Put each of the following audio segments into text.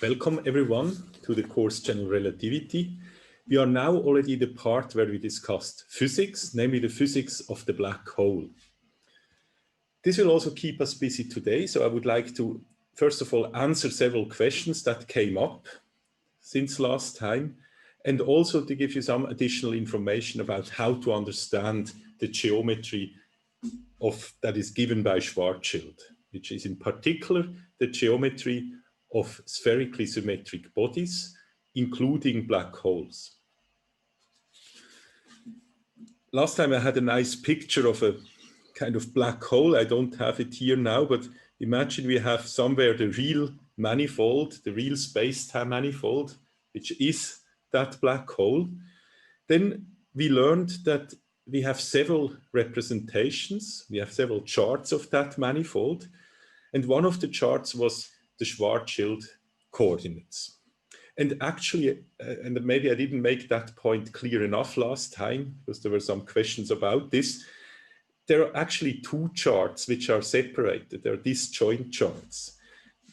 Welcome everyone to the course General Relativity. We are now already the part where we discussed physics, namely the physics of the black hole. This will also keep us busy today, so I would like to first of all answer several questions that came up since last time, and also to give you some additional information about how to understand the geometry that is given by Schwarzschild, which is in particular the geometry of spherically symmetric bodies, including black holes. Last time I had a nice picture of a kind of black hole. I don't have it here now, but imagine we have somewhere the real manifold, the real space-time manifold, which is that black hole. Then we learned that we have several representations. We have several charts of that manifold. And one of the charts was the Schwarzschild coordinates. And actually, and maybe I didn't make that point clear enough last time, because there were some questions about this. There are actually two charts which are separated. They're disjoint charts.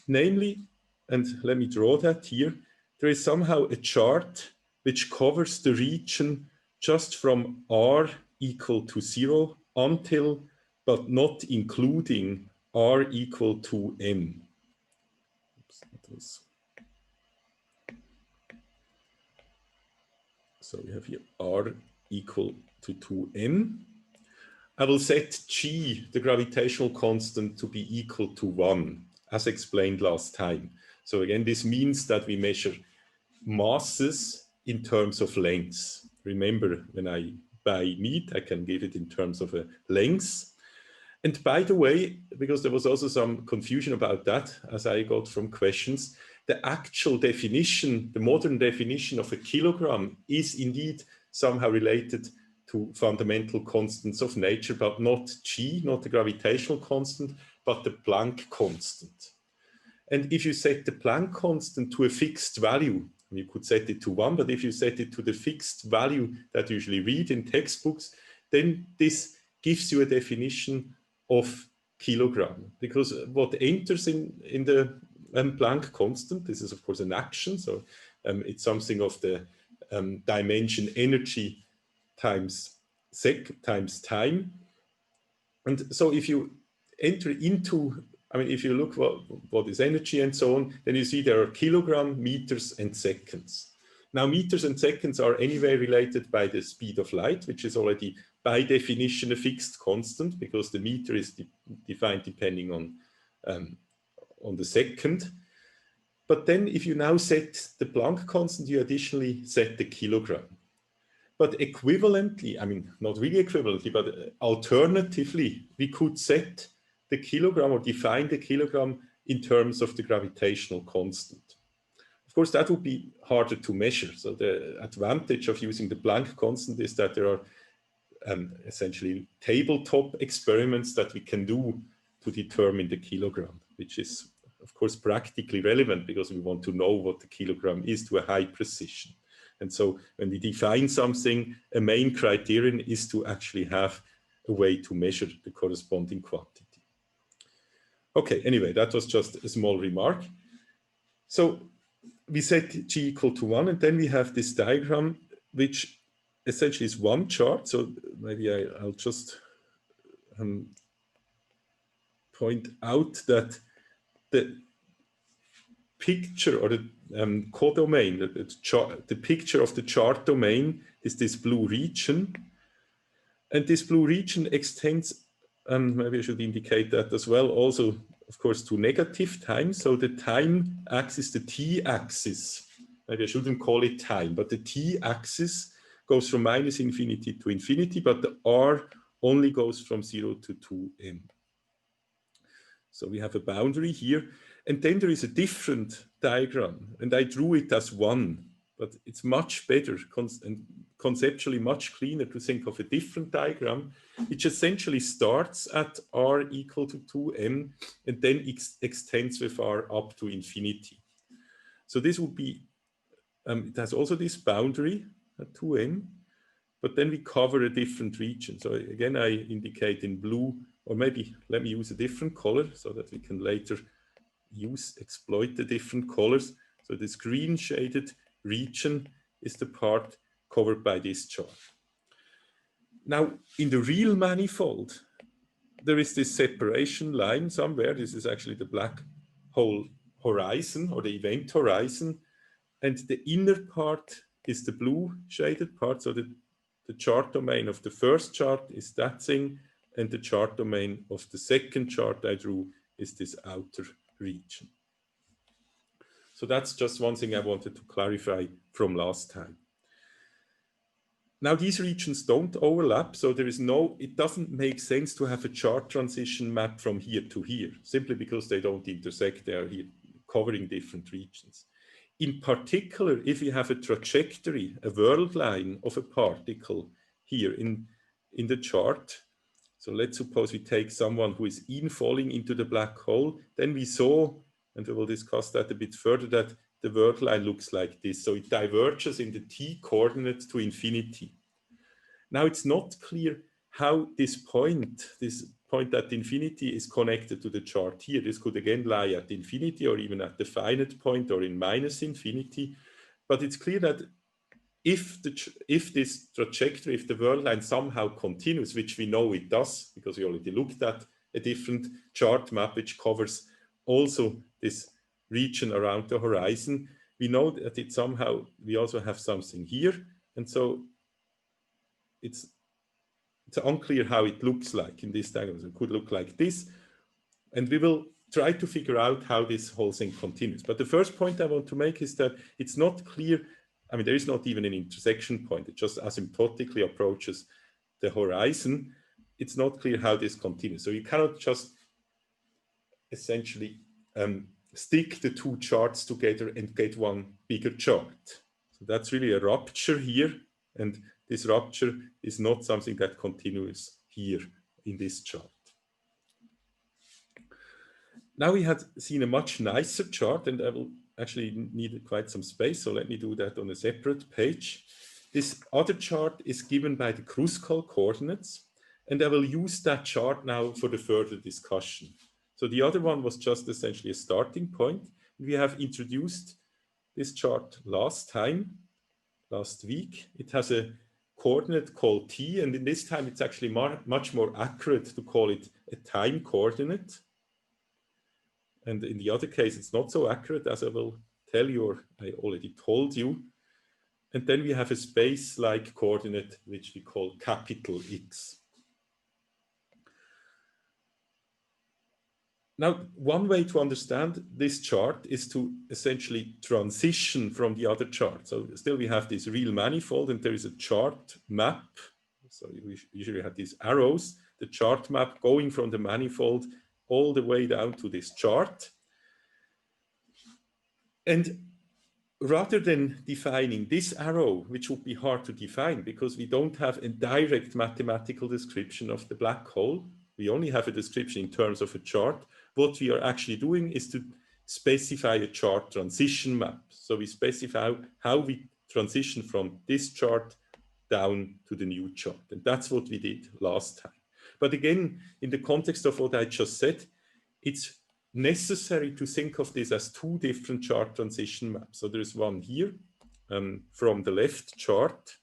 Namely, and let me draw that here, there is somehow a chart which covers the region just from r equal to 0 until, but not including, r equal to m. So we have here r equal to 2m. I will set g, the gravitational constant, to be equal to 1, as explained last time. So again, this means that we measure masses in terms of lengths. Remember, when I buy meat, I can give it in terms of a length. And by the way, because there was also some confusion about that, as I got from questions, the actual definition, the modern definition of a kilogram is indeed somehow related to fundamental constants of nature, but not g, not the gravitational constant, but the Planck constant. And if you set the Planck constant to a fixed value, you could set it to 1, but if you set it to the fixed value that you usually read in textbooks, then this gives you a definition of kilogram, because what enters in the Planck constant, this is of course an action, so it's something of the dimension energy times times time. And so if you enter into, I mean, if you look what is energy and so on, then you see there are kilogram, meters, and seconds. Now, meters and seconds are anyway related by the speed of light, which is already by definition a fixed constant, because the meter is defined depending on the second. But then if you now set the Planck constant, you additionally set the kilogram. But equivalently, I mean, not really equivalently, but alternatively, we could set the kilogram or define the kilogram in terms of the gravitational constant. Of course, that would be harder to measure. So the advantage of using the Planck constant is that there are essentially tabletop experiments that we can do to determine the kilogram, which is, of course, practically relevant because we want to know what the kilogram is to a high precision. And so when we define something, a main criterion is to actually have a way to measure the corresponding quantity. Okay, anyway, that was just a small remark. So we set g equal to 1, and then we have this diagram, which essentially is one chart. So maybe I'll just point out that the picture or the codomain, the picture of the chart domain is this blue region. And this blue region extends, maybe I should indicate that as well, also, of course, to negative time. So the time axis, the t-axis, maybe I shouldn't call it time, but the t-axis goes from -infinity to infinity, but the r only goes from 0 to 2m. So we have a boundary here. And then there is a different diagram, and I drew it as 1, but it's much better and conceptually much cleaner to think of a different diagram, which essentially starts at r equal to 2m and then extends with r up to infinity. So this would be, it has also this boundary at 2m, but then we cover a different region. So again, I indicate in blue, or maybe let me use a different color so that we can later exploit the different colors. So this green shaded region is the part covered by this chart. Now, in the real manifold, there is this separation line somewhere. This is actually the black hole horizon or the event horizon. And the inner part is the blue shaded part. So the chart domain of the first chart is that thing. And the chart domain of the second chart I drew is this outer region. So that's just one thing I wanted to clarify from last time. Now these regions don't overlap, so there is it doesn't make sense to have a chart transition map from here to here, simply because they don't intersect. They are here covering different regions. In particular, if you have a trajectory, a world line of a particle here in the chart, so let's suppose we take someone who is falling into the black hole, then we saw, and we will discuss that a bit further, that the world line looks like this. So it diverges in the t coordinate to infinity. Now it's not clear how this point at infinity is connected to the chart here. This could again lie at infinity or even at the finite point or in minus infinity. But it's clear that if this trajectory, if the world line somehow continues, which we know it does, because we already looked at a different chart map which covers also this region around the horizon, we know that it somehow, we also have something here. And so it's unclear how it looks like in this diagram. It could look like this. And we will try to figure out how this whole thing continues. But the first point I want to make is that it's not clear. I mean, there is not even an intersection point. It just asymptotically approaches the horizon. It's not clear how this continues. So you cannot just essentially stick the two charts together and get one bigger chart. So that's really a rupture here. And this rupture is not something that continues here in this chart. Now we had seen a much nicer chart, and I will actually need quite some space, so let me do that on a separate page. This other chart is given by the Kruskal coordinates, and I will use that chart now for the further discussion. So the other one was just essentially a starting point. We have introduced this chart last week. It has a coordinate called t, and in this time it's actually much more accurate to call it a time coordinate. And in the other case, it's not so accurate, as I will tell you, or I already told you. And then we have a space-like coordinate, which we call capital X. Now, one way to understand this chart is to essentially transition from the other chart. So still we have this real manifold, and there is a chart map. So we usually have these arrows, the chart map going from the manifold all the way down to this chart. And rather than defining this arrow, which would be hard to define because we don't have a direct mathematical description of the black hole, we only have a description in terms of a chart. What we are actually doing is to specify a chart transition map. So we specify how we transition from this chart down to the new chart. And that's what we did last time. But again, in the context of what I just said, it's necessary to think of this as two different chart transition maps. So there's one here from the left chart,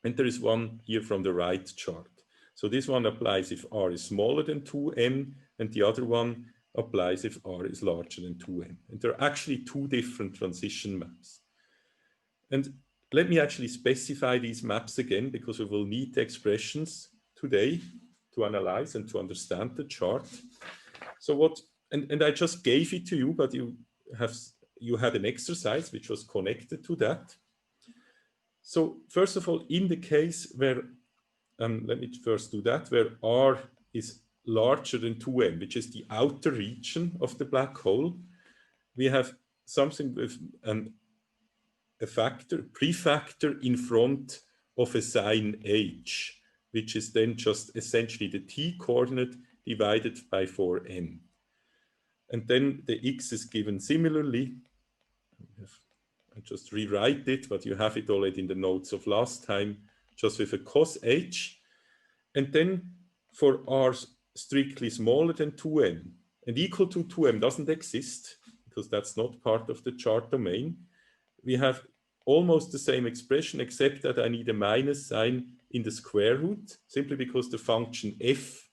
and there is one here from the right chart. So this one applies if r is smaller than 2m, and the other one applies if r is larger than 2m. And there are actually two different transition maps. And let me actually specify these maps again, because we will need the expressions today to analyze and to understand the chart. So what, and I just gave it to you, but you had an exercise which was connected to that. So first of all, in the case where, let me first do that, where r is larger than 2m, which is the outer region of the black hole, we have something with a prefactor in front of a sign h, which is then just essentially the t coordinate divided by 4n. And then the x is given similarly. I just rewrite it, but you have it already in the notes of last time, just with a cos h. And then for r strictly smaller than 2m and equal to 2m doesn't exist. because that's not part of the chart domain, we have almost the same expression, except that I need a minus sign in the square root, simply because the function f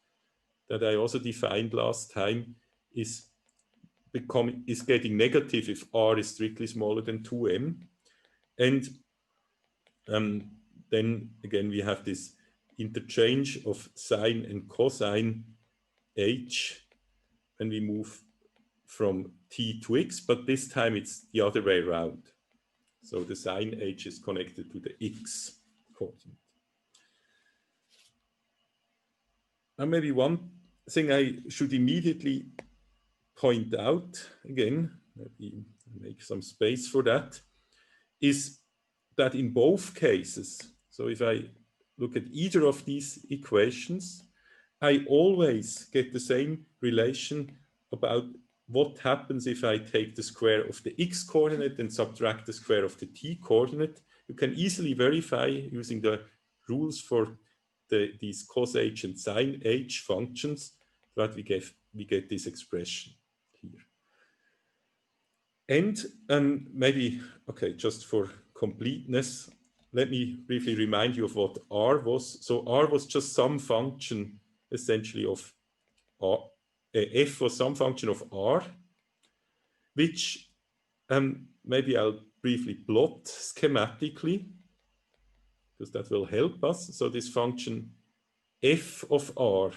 that I also defined last time is getting negative if r is strictly smaller than 2m. And then again, we have this interchange of sine and cosine h when we move from t to x, but this time it's the other way around. So the sine h is connected to the x coordinate. Now maybe one thing I should immediately point out, again, maybe make some space for that, is that in both cases, so if I look at either of these equations, I always get the same relation about what happens if I take the square of the x coordinate and subtract the square of the t coordinate. You can easily verify using the rules for these cos h and sin h functions that we get this expression here. And maybe, okay, just for completeness, let me briefly remind you of what r was. So r was just some function essentially of r, f was some function of r, which maybe I'll briefly plot schematically, because that will help us. So this function f of r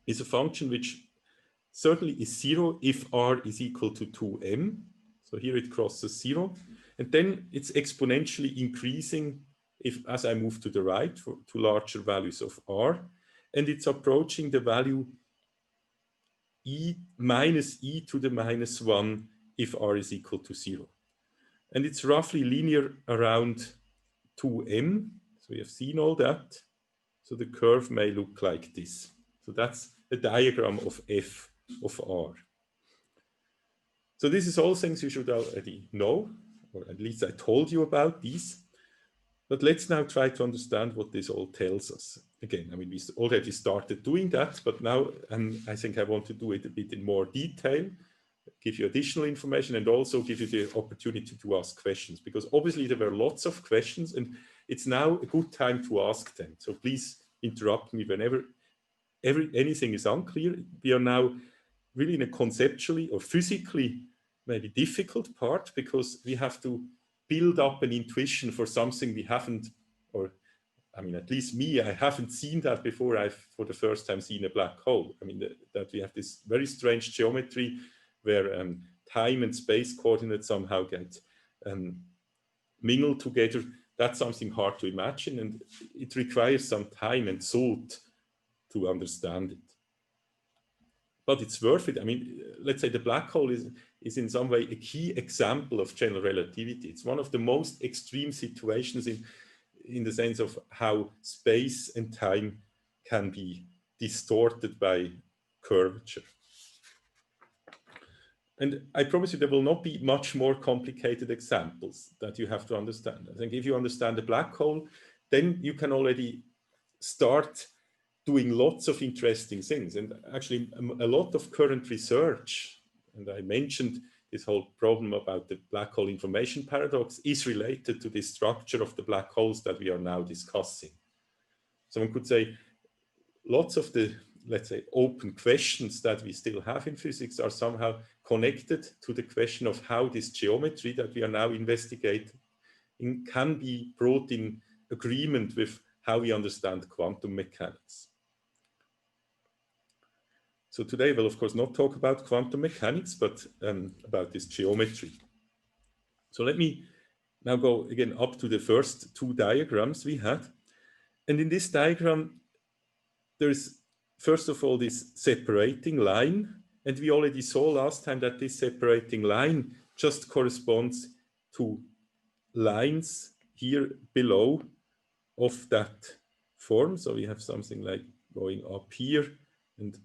is a function which certainly is 0 if r is equal to 2m. So here it crosses 0. And then it's exponentially increasing as I move to the right to larger values of r. And it's approaching the value minus e to the minus 1 if r is equal to 0. And it's roughly linear around 2m. So we have seen all that. So the curve may look like this. So that's a diagram of f of r. So this is all things you should already know, or at least I told you about these. But let's now try to understand what this all tells us. Again, I mean, we already started doing that, but now I think I want to do it a bit in more detail, give you additional information, and also give you the opportunity to ask questions, because obviously there were lots of questions, and it's now a good time to ask them. So please interrupt me whenever anything is unclear. We are now really in a conceptually or physically maybe difficult part, because we have to build up an intuition for something we haven't, or I mean, at least me, I haven't seen that before. I've for the first time seen a black hole. I mean, that we have this very strange geometry where time and space coordinates somehow get mingled together. That's something hard to imagine, and it requires some time and thought to understand it. But it's worth it. I mean, let's say the black hole is in some way a key example of general relativity. It's one of the most extreme situations in the sense of how space and time can be distorted by curvature. And I promise you there will not be much more complicated examples that you have to understand. I think if you understand the black hole, then you can already start doing lots of interesting things. And actually a lot of current research, and I mentioned this whole problem about the black hole information paradox, is related to the structure of the black holes that we are now discussing. So one could say lots of the, let's say, open questions that we still have in physics are somehow connected to the question of how this geometry that we are now investigating can be brought in agreement with how we understand quantum mechanics. So today we'll of course not talk about quantum mechanics, but about this geometry. So let me now go again up to the first two diagrams we had. And in this diagram, there's first of all this separating line. And we already saw last time that this separating line just corresponds to lines here below of that form. So we have something like going up here and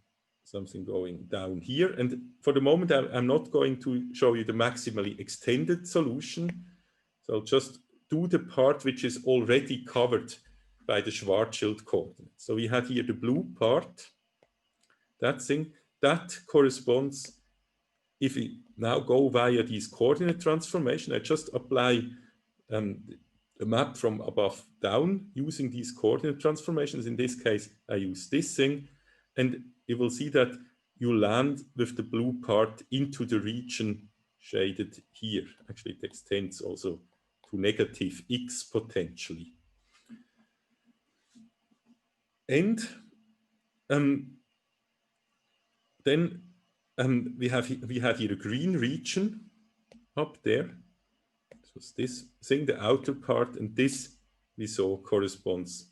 something going down here. And for the moment, I'm not going to show you the maximally extended solution. So I'll just do the part which is already covered by the Schwarzschild coordinates. So we had here the blue part, that thing, that corresponds, if we now go via these coordinate transformation. I just apply a map from above down using these coordinate transformations. In this case, I use this thing, and you will see that you land with the blue part into the region shaded here. Actually, it extends also to negative x potentially. And then we have here a green region up there. So this thing, the outer part, and this we saw corresponds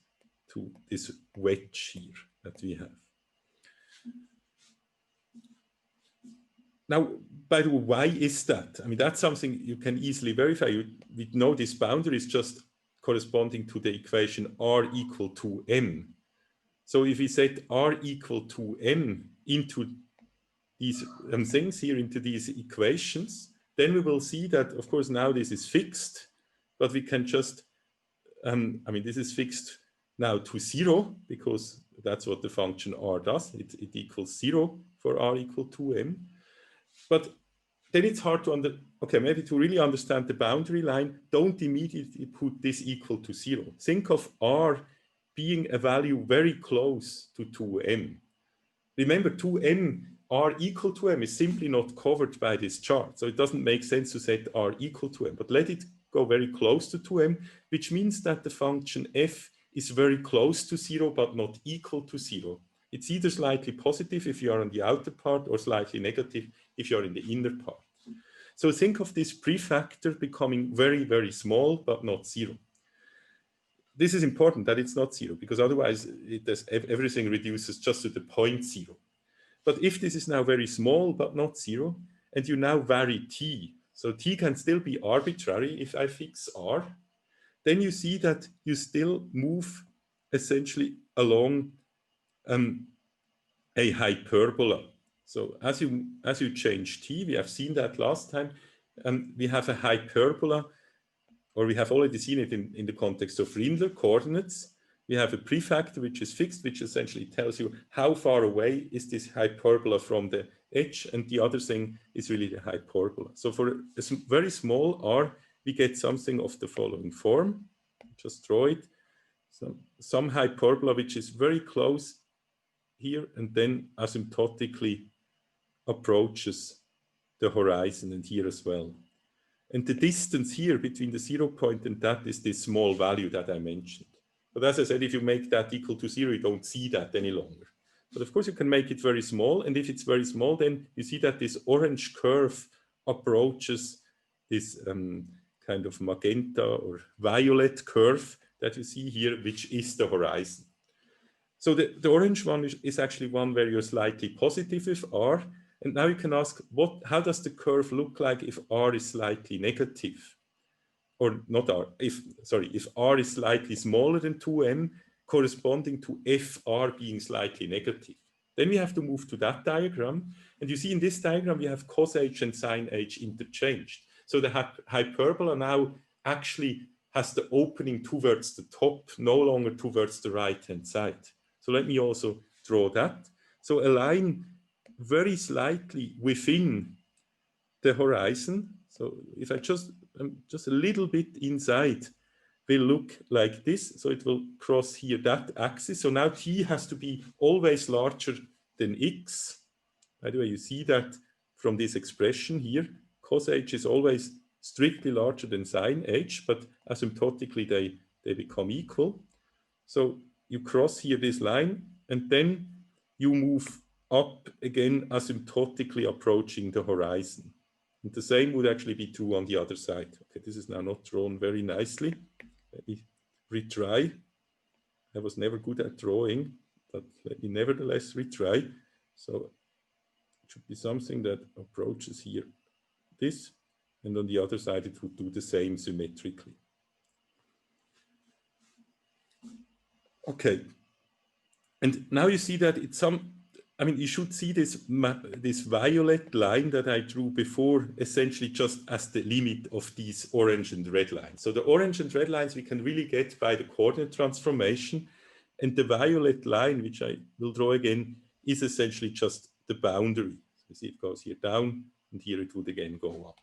to this wedge here that we have. Now, by the way, why is that? I mean, that's something you can easily verify. We know this boundary is just corresponding to the equation r equal to m. So if we set r equal to m into these things here, into these equations, then we will see that, of course, now this is fixed, but we can just, I mean, this is fixed now to 0, because that's what the function r does. It equals 0 for r equal to m. But then it's hard to maybe to really understand the boundary line, don't immediately put this equal to 0. Think of r being a value very close to 2m. Remember, 2m, r equal to m is simply not covered by this chart. So it doesn't make sense to set r equal to m, but let it go very close to 2m, which means that the function f is very close to 0, but not equal to 0. It's either slightly positive if you are on the outer part, or slightly negative if you're in the inner part. So think of this prefactor becoming very, very small, but not 0. This is important that it's not 0, because otherwise everything reduces just to the point 0. But if this is now very small, but not 0, and you now vary t, so t can still be arbitrary if I fix r, then you see that you still move essentially along a hyperbola. So as you change t, we have seen that last time, we have a hyperbola, or we have already seen it in the context of Renner coordinates. We have a prefactor which is fixed, which essentially tells you how far away is this hyperbola from the edge, and the other thing is really the hyperbola. So for a very small r, we get something of the following form. Just draw it. So some hyperbola which is very close here, and then asymptotically approaches the horizon, and here as well. And the distance here between the 0 point and that is this small value that I mentioned. But as I said, if you make that equal to 0, you don't see that any longer. But of course, you can make it very small. And if it's very small, then you see that this orange curve approaches this kind of magenta or violet curve that you see here, which is the horizon. So the orange one is actually one where you're slightly positive with r. And now you can ask, how does the curve look like if r is slightly negative? Or not r, if r is slightly smaller than 2m, corresponding to fr being slightly negative. Then we have to move to that diagram. And you see in this diagram, we have cos h and sin h interchanged. So the hyperbola now actually has the opening towards the top, no longer towards the right-hand side. So let me also draw that. So a line very slightly within the horizon. So if I just a little bit inside, will look like this. So it will cross here that axis. So now t has to be always larger than x. By the way, you see that from this expression here. Cos h is always strictly larger than sin h, but asymptotically they become equal. So you cross here this line, and then you move up again, asymptotically approaching the horizon. And the same would actually be true on the other side. Okay, this is now not drawn very nicely. Let me retry. I was never good at drawing, but let me nevertheless retry. So it should be something that approaches here this, and on the other side it would do the same symmetrically. Okay, and now you see that it's you should see this violet line that I drew before essentially just as the limit of these orange and red lines. So the orange and red lines we can really get by the coordinate transformation, and the violet line, which I will draw again, is essentially just the boundary. You see it goes here down and here it would again go up.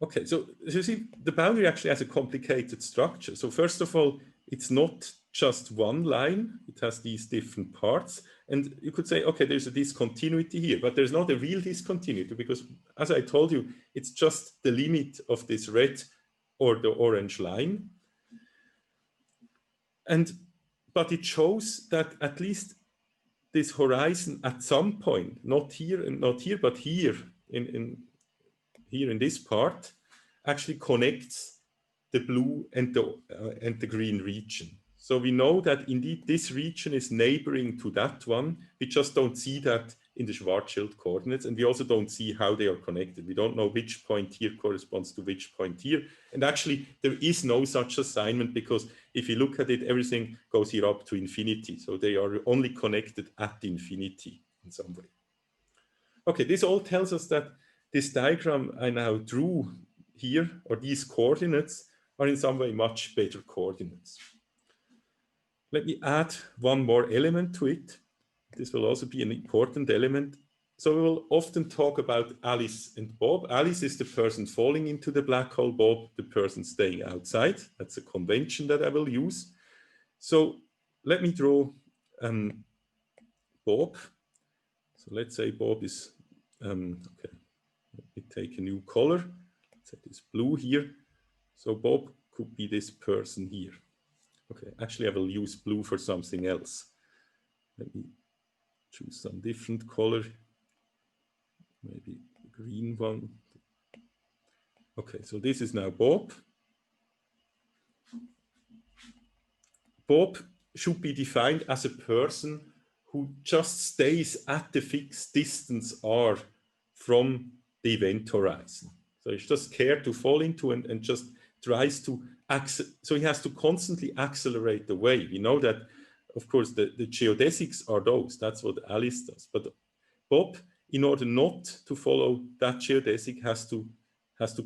Okay, so you see, the boundary actually has a complicated structure. So first of all, it's not just one line, it has these different parts. And you could say, okay, there's a discontinuity here, but there's not a real discontinuity because, as I told you, it's just the limit of this red or the orange line. But it shows that at least this horizon at some point, not here and not here, but here in this part, actually connects the blue and the green region. So we know that indeed this region is neighboring to that one. We just don't see that in the Schwarzschild coordinates, and we also don't see how they are connected. We don't know which point here corresponds to which point here. And actually, there is no such assignment because if you look at it, everything goes here up to infinity. So they are only connected at infinity in some way. Okay, this all tells us that this diagram I now drew here, or these coordinates, are in some way much better coordinates. Let me add one more element to it. This will also be an important element. So we will often talk about Alice and Bob. Alice is the person falling into the black hole, Bob, the person staying outside. That's a convention that I will use. So let me draw Bob. So let's say Bob is, okay, let me take a new color. Let's say this blue here. So Bob could be this person here. Okay, actually I will use blue for something else. Let me choose some different color, maybe the green one. Okay, so this is now Bob. Bob should be defined as a person who just stays at the fixed distance r from the event horizon. So he's just scared to fall into and just tries to, so he has to constantly accelerate away. We know that, of course, the geodesics are those. That's what Alice does. But Bob, in order not to follow that geodesic, has to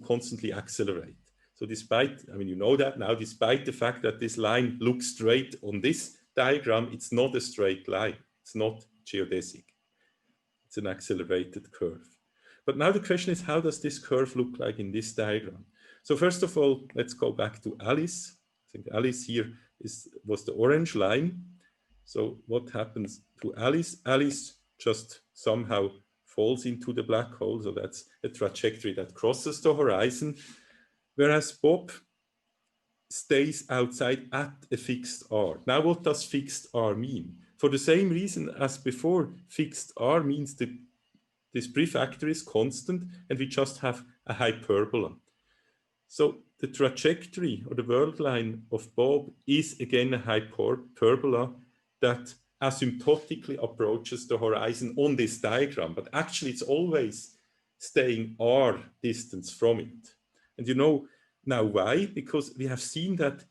constantly accelerate. So despite, I mean, you know that now, despite the fact that this line looks straight on this diagram, it's not a straight line. It's not geodesic. It's an accelerated curve. But now the question is, how does this curve look like in this diagram? So first of all, let's go back to Alice. I think Alice here was the orange line. So what happens to Alice? Alice just somehow falls into the black hole. So that's a trajectory that crosses the horizon. Whereas Bob stays outside at a fixed r. Now what does fixed r mean? For the same reason as before, fixed r means this prefactor is constant and we just have a hyperbola. So the trajectory or the world line of Bob is again a hyperbola that asymptotically approaches the horizon on this diagram, but actually it's always staying r distance from it. And you know now why? Because we have seen that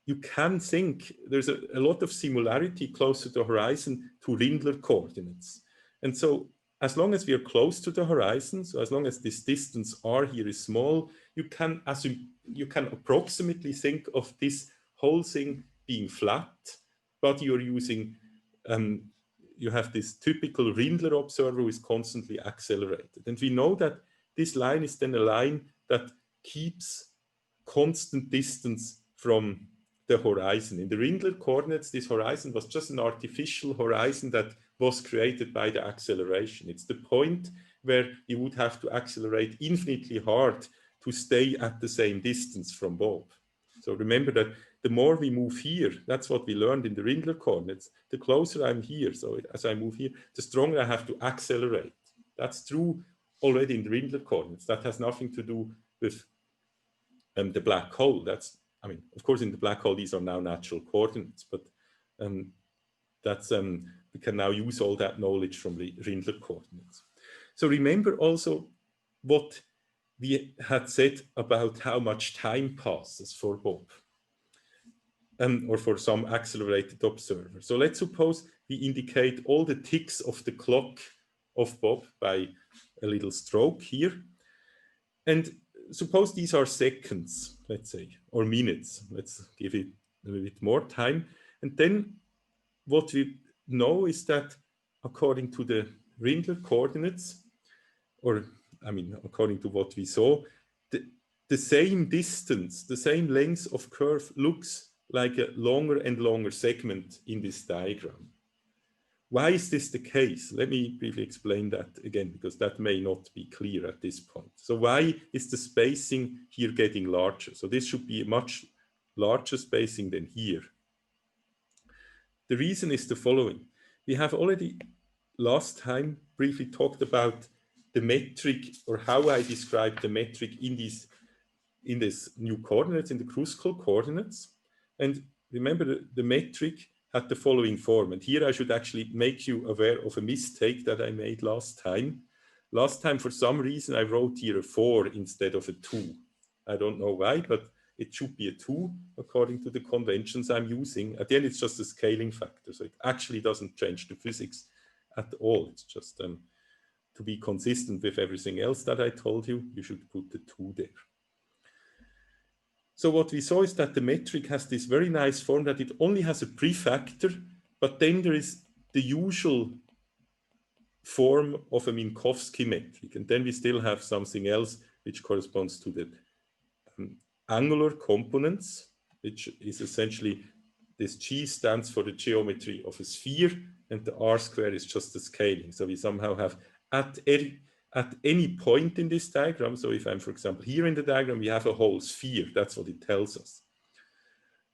you can think there's a lot of similarity close to the horizon to Rindler coordinates. And so as long as we are close to the horizon, so as long as this distance r here is small, you can approximately think of this whole thing being flat, but you're using, you have this typical Rindler observer who is constantly accelerated. And we know that this line is then a line that keeps constant distance from the horizon. In the Rindler coordinates, this horizon was just an artificial horizon that was created by the acceleration. It's the point where you would have to accelerate infinitely hard to stay at the same distance from Bob. So remember that the more we move here, that's what we learned in the Rindler coordinates, the closer I'm here, so as I move here, the stronger I have to accelerate. That's true already in the Rindler coordinates. That has nothing to do with the black hole. That's, I mean, of course, in the black hole, these are now natural coordinates, but we can now use all that knowledge from the Rindler coordinates. So remember also what we had said about how much time passes for Bob, or for some accelerated observer. So let's suppose we indicate all the ticks of the clock of Bob by a little stroke here. And suppose these are seconds, let's say, or minutes. Let's give it a little bit more time. And then what we know is that according to the Renner coordinates, or I mean, according to what we saw, the same distance, the same length of curve looks like a longer and longer segment in this diagram. Why is this the case? Let me briefly explain that again, because that may not be clear at this point. So why is the spacing here getting larger? So this should be a much larger spacing than here. The reason is the following. We have already last time briefly talked about the metric, or how I describe the metric in this new coordinates, in the cruscal coordinates. And remember, the metric had the following form. And here I should actually make you aware of a mistake that I made last time. Last time, for some reason, I wrote here a 4 instead of a 2. I don't know why, but it should be a 2 according to the conventions I'm using. At the end, it's just a scaling factor. So it actually doesn't change the physics at all. It's just to be consistent with everything else that I told you, you should put the 2 there. So what we saw is that the metric has this very nice form that it only has a prefactor, but then there is the usual form of a Minkowski metric. And then we still have something else which corresponds to the angular components, which is essentially this G stands for the geometry of a sphere, and the R square is just the scaling. So we somehow have at any point in this diagram, so if I'm, for example, here in the diagram, we have a whole sphere. That's what it tells us.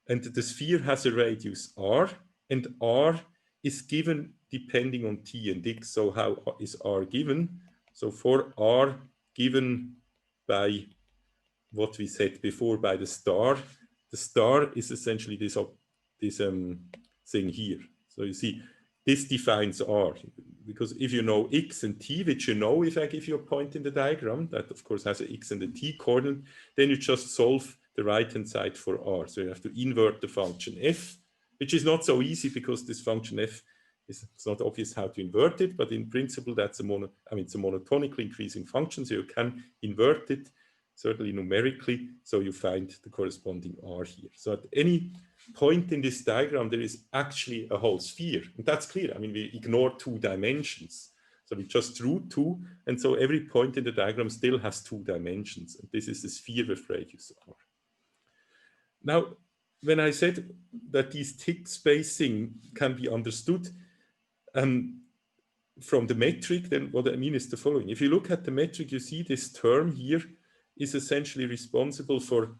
And the sphere has a radius r, and r is given depending on t and x. So how is r given? So for r given by what we said before, by the star is essentially this thing here. So you see, this defines r, because if you know x and t, which you know if I give you a point in the diagram, that of course has an x and a t coordinate, then you just solve the right-hand side for r. So you have to invert the function f, which is not so easy because this function f, it's not obvious how to invert it, but in principle that's it's a monotonically increasing function, so you can invert it, certainly numerically, so you find the corresponding r here. So at any point in this diagram, there is actually a whole sphere, and that's clear. I mean, we ignore 2 dimensions, so we just drew 2, and so every point in the diagram still has 2 dimensions, and this is the sphere with radius r. Now, when I said that these tick spacing can be understood from the metric, then what I mean is the following. If you look at the metric, you see this term here is essentially responsible for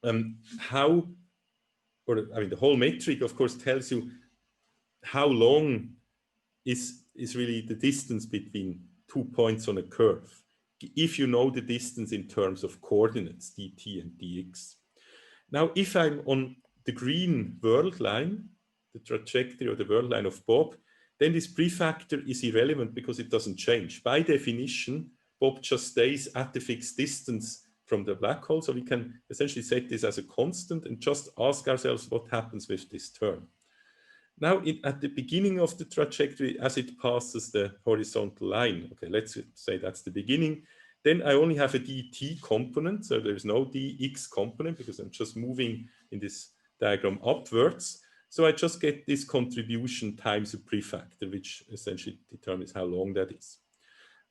the whole metric, of course, tells you how long is really the distance between 2 points on a curve, if you know the distance in terms of coordinates, dt and dx. Now, if I'm on the green world line, the trajectory or the world line of Bob, then this prefactor is irrelevant because it doesn't change. By definition, Bob just stays at the fixed distance from the black hole. So we can essentially set this as a constant and just ask ourselves what happens with this term. Now, at the beginning of the trajectory, as it passes the horizontal line, okay, let's say that's the beginning, then I only have a dt component, so there's no dx component because I'm just moving in this diagram upwards. So I just get this contribution times a prefactor, which essentially determines how long that is.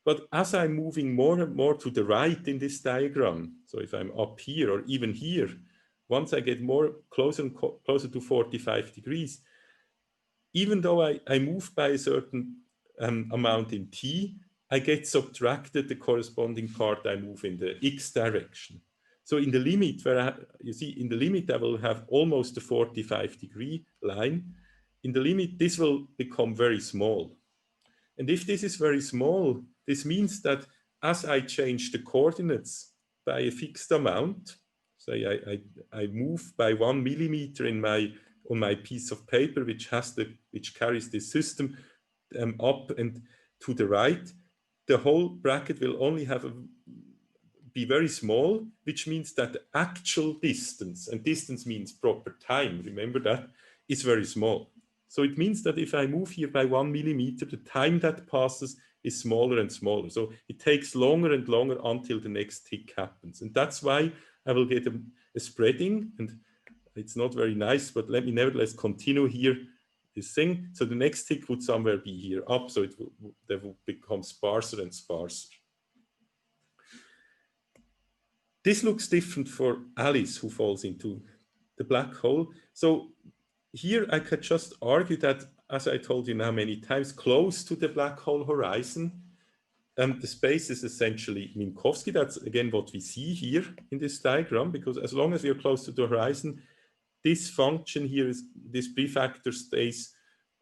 But as I'm moving more and more to the right in this diagram, so if I'm up here or even here, once I get closer to 45 degrees, even though I move by a certain amount in t, I get subtracted the corresponding part I move in the x direction. So in the limit, in the limit I will have almost a 45-degree line. In the limit, this will become very small. And if this is very small, this means that as I change the coordinates by a fixed amount, say I move by 1 millimeter on my piece of paper, which carries this system up and to the right, the whole bracket will only be very small, which means that the actual distance, and distance means proper time, remember that, is very small. So it means that if I move here by 1 millimeter, the time that passes is smaller and smaller. So it takes longer and longer until the next tick happens. And that's why I will get a spreading, and it's not very nice, but let me nevertheless continue here this thing. So the next tick would somewhere be here up, so they will become sparser and sparser. This looks different for Alice, who falls into the black hole. So here I could just argue that, as I told you now many times, close to the black hole horizon, the space is essentially Minkowski. That's again what we see here in this diagram, because as long as we are close to the horizon, this function here, this prefactor stays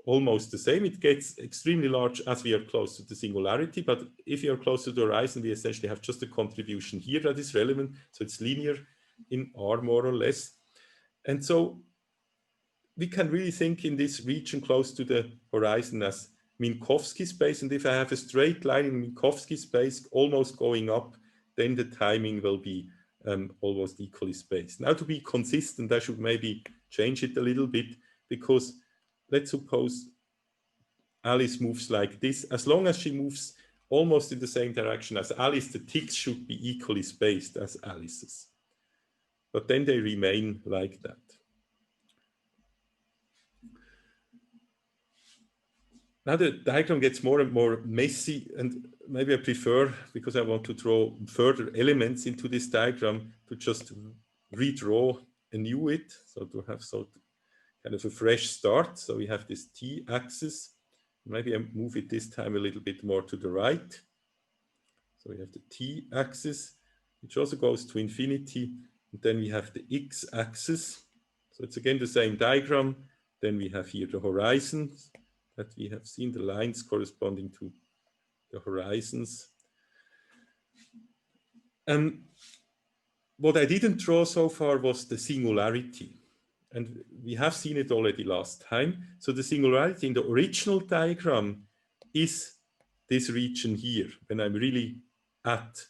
almost the same. It gets extremely large as we are close to the singularity, but if you are close to the horizon, we essentially have just a contribution here that is relevant. So it's linear in R more or less. And so we can really think in this region close to the horizon as Minkowski space. And if I have a straight line in Minkowski space almost going up, then the timing will be almost equally spaced. Now, to be consistent, I should maybe change it a little bit, because let's suppose Alice moves like this. As long as she moves almost in the same direction as Alice, the ticks should be equally spaced as Alice's. But then they remain like that. Now the diagram gets more and more messy, and maybe I prefer, because I want to draw further elements into this diagram, to just redraw anew it, so to have kind of a fresh start. So we have this t-axis. Maybe I move it this time a little bit more to the right. So we have the t-axis, which also goes to infinity. And then we have the x-axis. So it's again the same diagram. Then we have here the horizons that we have seen, the lines corresponding to the horizons. What I didn't draw so far was the singularity. And we have seen it already last time. So the singularity in the original diagram is this region here, when I'm really at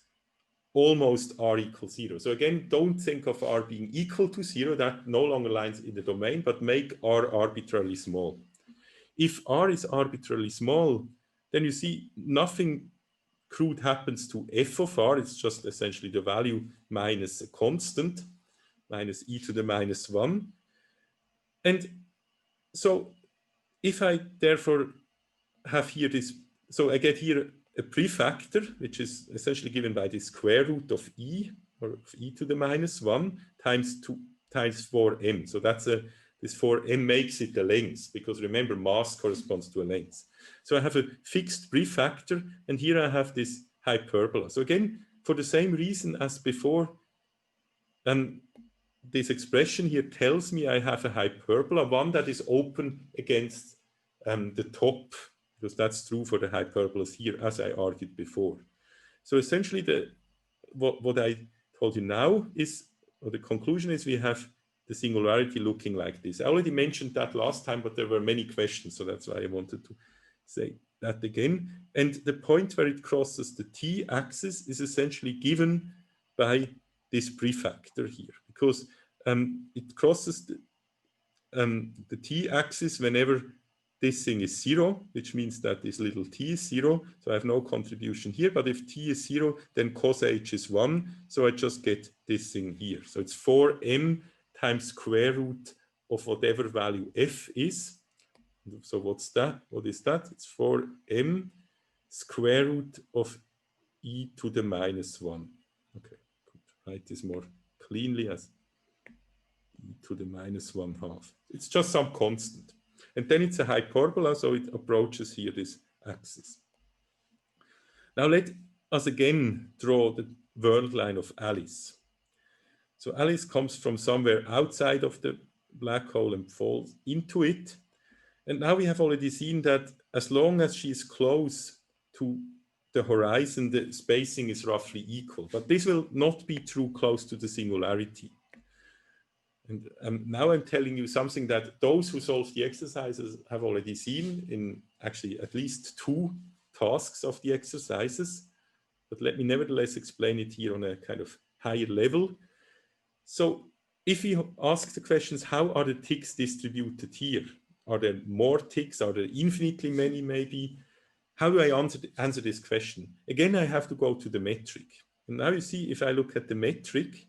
almost r equals 0. So again, don't think of r being equal to 0. That no longer lies in the domain, but make r arbitrarily small. If r is arbitrarily small, then you see nothing crude happens to f of r. It's just essentially the value minus a constant, minus e to the minus 1. And so if I therefore have here this, so I get here a prefactor, which is essentially given by the square root of e, or of e to the minus 1, times 4m. So that's this 4m makes it a length, because remember, mass corresponds to a length. So I have a fixed prefactor, and here I have this hyperbola. So again, for the same reason as before, this expression here tells me I have a hyperbola, one that is open against the top, because that's true for the hyperbolas here, as I argued before. So essentially, what I told you now is, or the conclusion is, we have the singularity looking like this. I already mentioned that last time, but there were many questions, so that's why I wanted to say that again. And the point where it crosses the t-axis is essentially given by this prefactor here, because it crosses the t-axis whenever this thing is 0, which means that this little t is 0, so I have no contribution here. But if t is 0, then cos h is 1, so I just get this thing here. So it's 4m times square root of whatever value f is. So what's that? What is that? It's 4m square root of e to the minus 1. Okay, could write this more cleanly as e to the minus 1/2. It's just some constant. And then it's a hyperbola, so it approaches here this axis. Now let us again draw the world line of Alice. So Alice comes from somewhere outside of the black hole and falls into it. And now we have already seen that as long as she is close to the horizon, the spacing is roughly equal. But this will not be true close to the singularity. And now I'm telling you something that those who solve the exercises have already seen in actually at least 2 tasks of the exercises. But let me nevertheless explain it here on a kind of higher level. So if you ask the questions, how are the ticks distributed here? Are there more ticks? Are there infinitely many maybe? How do I answer this question? Again, I have to go to the metric. And now you see, if I look at the metric,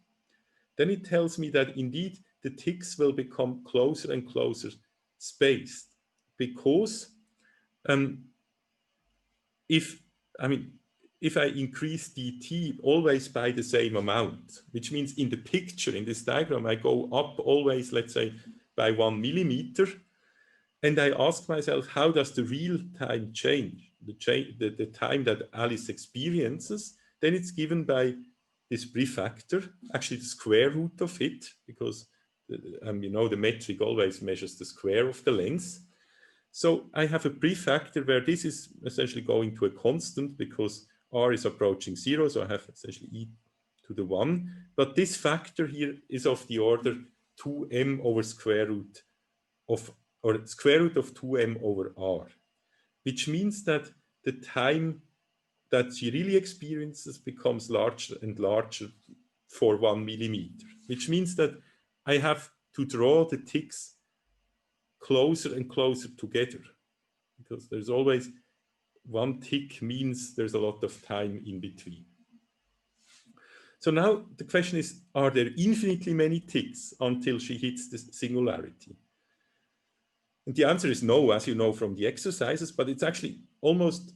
then it tells me that indeed the ticks will become closer and closer spaced. because if I increase dt always by the same amount, which means in the picture, in this diagram, I go up always, let's say, by 1 millimeter, and I ask myself, how does the real time change, the time that Alice experiences? Then it's given by this prefactor, actually the square root of it, because the metric always measures the square of the length. So I have a prefactor where this is essentially going to a constant because r is approaching 0, so I have essentially e to the 1. But this factor here is of the order 2m over square root of 2m over r, which means that the time that she really experiences becomes larger and larger for 1 millimeter, which means that I have to draw the ticks closer and closer together, because there's always one tick means there's a lot of time in between. So now the question is, are there infinitely many ticks until she hits the singularity? And the answer is no, as you know from the exercises, but it's actually almost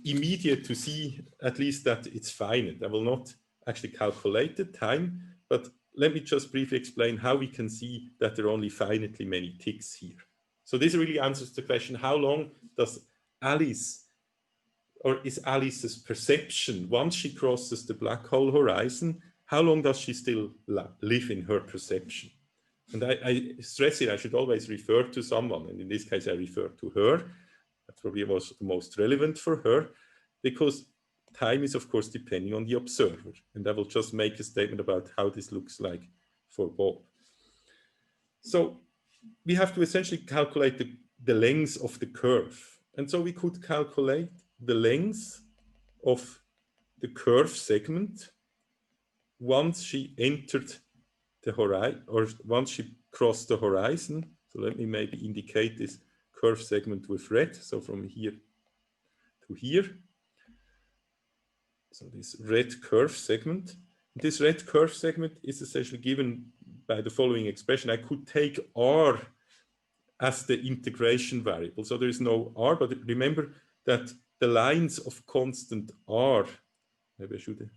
immediate to see at least that it's finite. I will not actually calculate the time, but let me just briefly explain how we can see that there are only finitely many ticks here. So this really answers the question, how long does Alice, or is Alice's perception, once she crosses the black hole horizon, how long does she still live in her perception? And I stress it, I should always refer to someone, and in this case I refer to her. That probably was the most relevant for her, because time is of course depending on the observer. And I will just make a statement about how this looks like for Bob. So we have to essentially calculate the length of the curve. And so we could calculate the length of the curve segment once she entered the horizon, or once she crossed the horizon. So let me maybe indicate this curve segment with red. So from here to here. So this red curve segment. This red curve segment is essentially given by the following expression. I could take r as the integration variable. So there is no r, but remember that the lines of constant r, maybe I should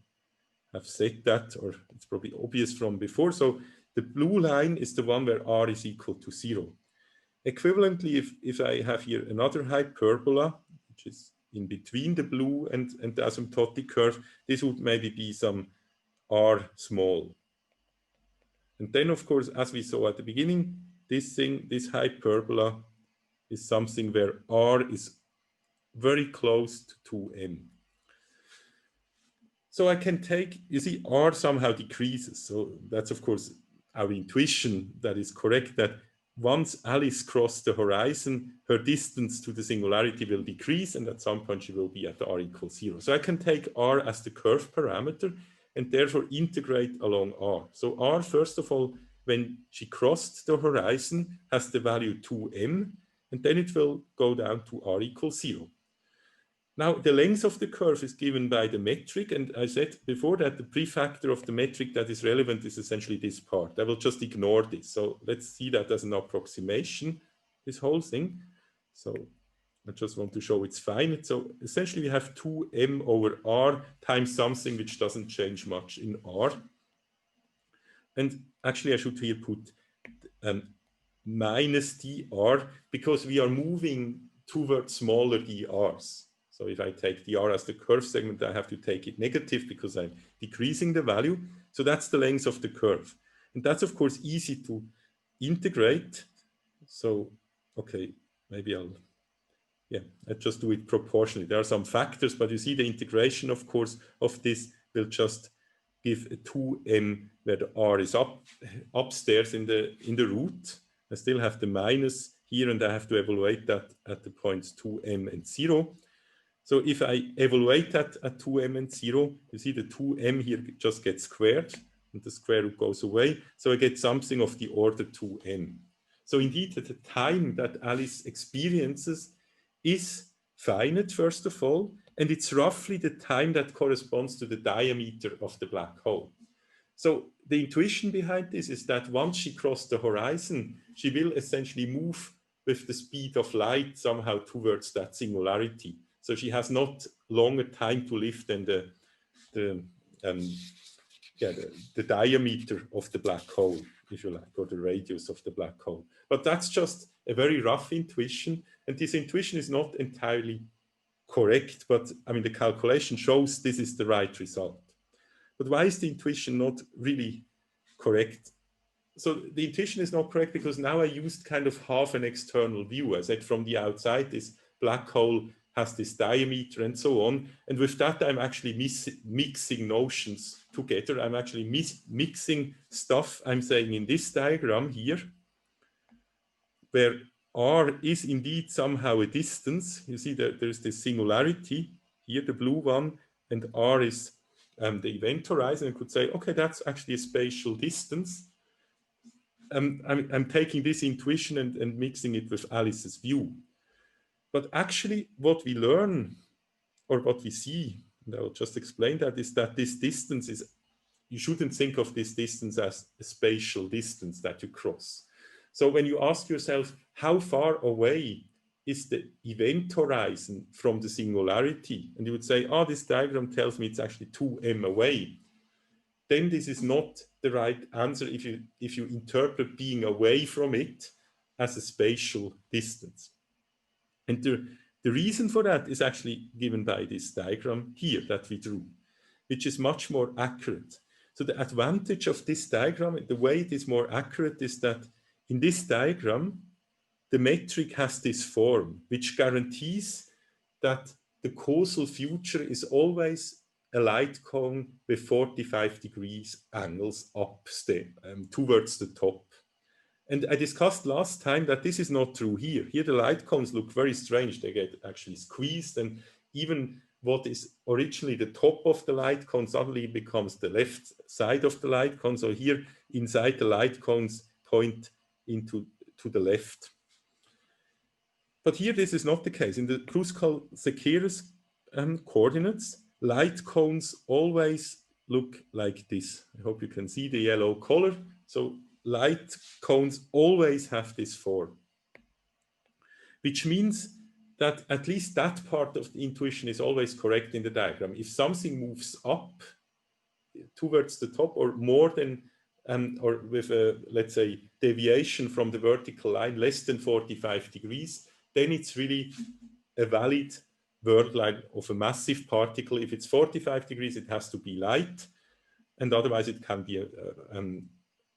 have said that, or it's probably obvious from before. So the blue line is the one where r is equal to 0. Equivalently, if I have here another hyperbola, which is in between the blue and the asymptotic curve, this would maybe be some r small. And then, of course, as we saw at the beginning, this hyperbola is something where r is very close to 2m. So I can take, you see, r somehow decreases. So that's, of course, our intuition that is correct, that once Alice crossed the horizon, her distance to the singularity will decrease, and at some point she will be at r equals 0. So I can take r as the curve parameter and therefore integrate along r. So r, first of all, when she crossed the horizon, has the value 2m, and then it will go down to r equals 0. Now, the length of the curve is given by the metric, and I said before that the prefactor of the metric that is relevant is essentially this part. I will just ignore this. So let's see that as an approximation, this whole thing. So I just want to show it's finite. So essentially we have 2m over r times something which doesn't change much in r. And actually I should here put minus dr, because we are moving towards smaller drs. So if I take dr as the curve segment, I have to take it negative because I'm decreasing the value. So that's the length of the curve. And that's, of course, easy to integrate. So, okay, maybe I just do it proportionally. There are some factors, but you see the integration, of course, of this will just give a 2m where the r is upstairs in the root. I still have the minus here, and I have to evaluate that at the points 2m and 0. So if I evaluate that at 2m and 0, you see the 2m here just gets squared, and the square root goes away. So I get something of the order 2m. So indeed, the time that Alice experiences is finite, first of all, and it's roughly the time that corresponds to the diameter of the black hole. So the intuition behind this is that once she crossed the horizon, she will essentially move with the speed of light somehow towards that singularity. So she has not longer time to live than the diameter of the black hole, if you like, or the radius of the black hole. But that's just a very rough intuition, and this intuition is not entirely correct, but I mean the calculation shows this is the right result. But why is the intuition not really correct? So the intuition is not correct because now I used kind of half an external view. I said from the outside this black hole has this diameter and so on. And with that, I'm actually mixing notions together. I'm actually mixing stuff. I'm saying in this diagram here, where r is indeed somehow a distance. You see that there's this singularity here, the blue one, and r is the event horizon. I could say, okay, that's actually a spatial distance. I'm taking this intuition and mixing it with Alice's view. But actually what we learn, or what we see, and I'll just explain that, is that this distance is, you shouldn't think of this distance as a spatial distance that you cross. So when you ask yourself, how far away is the event horizon from the singularity? And you would say, oh, this diagram tells me it's actually 2m away. Then this is not the right answer if you interpret being away from it as a spatial distance. And the reason for that is actually given by this diagram here that we drew, which is much more accurate. So the advantage of this diagram, the way it is more accurate, is that in this diagram, the metric has this form, which guarantees that the causal future is always a light cone with 45 degrees angles up towards the top. And I discussed last time that this is not true here. Here the light cones look very strange. They get actually squeezed, and even what is originally the top of the light cone suddenly becomes the left side of the light cone. So here inside the light cones point to the left. But here this is not the case. In the Kruskal-Szekeres coordinates, light cones always look like this. I hope you can see the yellow color. So light cones always have this form, which means that at least that part of the intuition is always correct in the diagram. If something moves up towards the top or more than, or with a, let's say, deviation from the vertical line less than 45 degrees, then it's really a valid word line of a massive particle. If it's 45 degrees, it has to be light, and otherwise it can be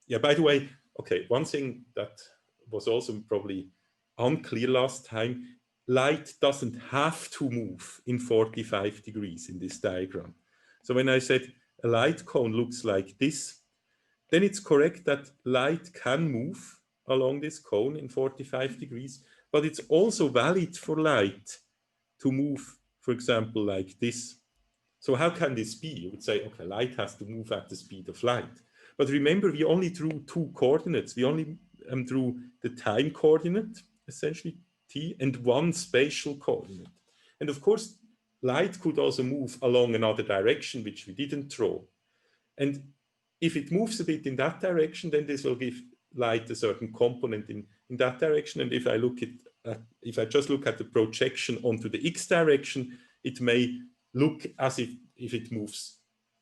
yeah, by the way, okay, one thing that was also probably unclear last time, light doesn't have to move in 45 degrees in this diagram. So when I said a light cone looks like this, then it's correct that light can move along this cone in 45 degrees, but it's also valid for light to move, for example, like this. So how can this be? You would say, okay, light has to move at the speed of light. But remember, we only drew two coordinates. We only drew the time coordinate, essentially t, and one spatial coordinate. And of course, light could also move along another direction, which we didn't draw. And if it moves a bit in that direction, then this will give light a certain component in that direction. And if I look at, if I just look at the projection onto the x direction, it may look as if it moves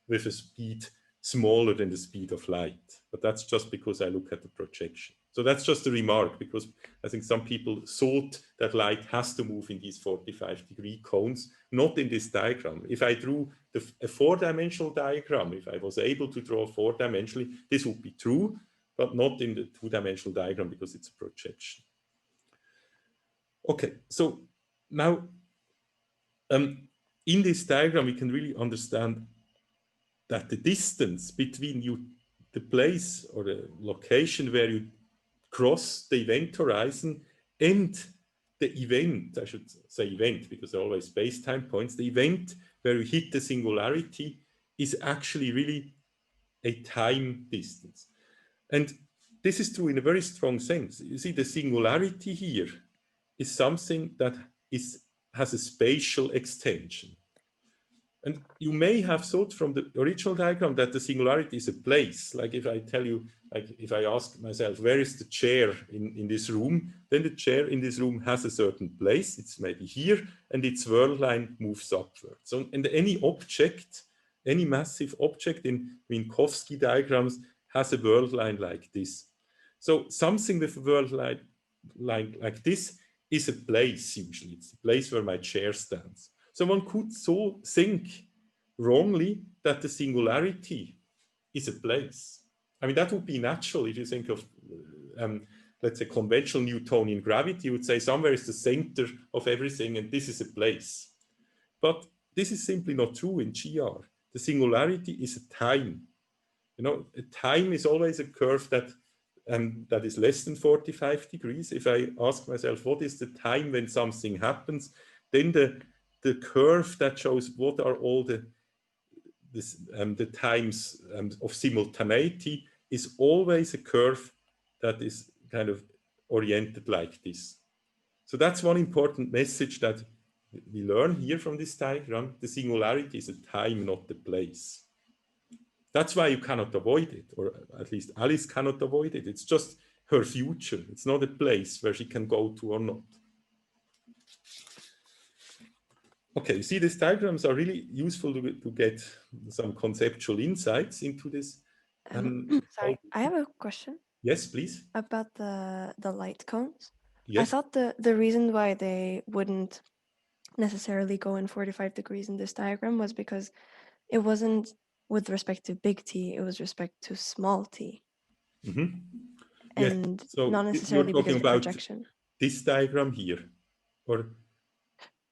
with a speed smaller than the speed of light. But that's just because I look at the projection. So that's just a remark, because I think some people thought that light has to move in these 45-degree cones, not in this diagram. If I drew a four-dimensional diagram, if I was able to draw four-dimensionally, this would be true, but not in the two-dimensional diagram because it's a projection. Okay, so now in this diagram, we can really understand that the distance between the place or the location where you cross the event horizon and the event, I should say event because they're always space-time points, the event where you hit the singularity is actually really a time distance. And this is true in a very strong sense. You see, the singularity here is something that has a spatial extension. And you may have thought from the original diagram that the singularity is a place. Like if I tell you like if I ask myself, where is the chair in this room? Then the chair in this room has a certain place. It's maybe here, and its whirl line moves upwards. So, and any object, any massive object in Minkowski diagrams has a whirl line like this. So something with a whirl line like this is a place usually. It's the place where my chair stands. So one could so think wrongly that the singularity is a place. I mean, that would be natural if you think of, let's say, conventional Newtonian gravity. You would say somewhere is the center of everything, and this is a place. But this is simply not true in GR. The singularity is a time. You know, a time is always a curve that is less than 45 degrees. If I ask myself, what is the time when something happens, then the curve that shows what are all the times of simultaneity is always a curve that is kind of oriented like this. So that's one important message that we learn here from this diagram. The singularity is a time, not the place. That's why you cannot avoid it, or at least Alice cannot avoid it. It's just her future. It's not a place where she can go to or not. Okay, you see, these diagrams are really useful to get some conceptual insights into this. Sorry, I have a question. Yes, please. About the light cones. Yes. I thought the reason why they wouldn't necessarily go in 45 degrees in this diagram was because it wasn't with respect to big T, it was respect to small t. Mm-hmm. And yes. So not necessarily you're because talking of about projection. This diagram here, or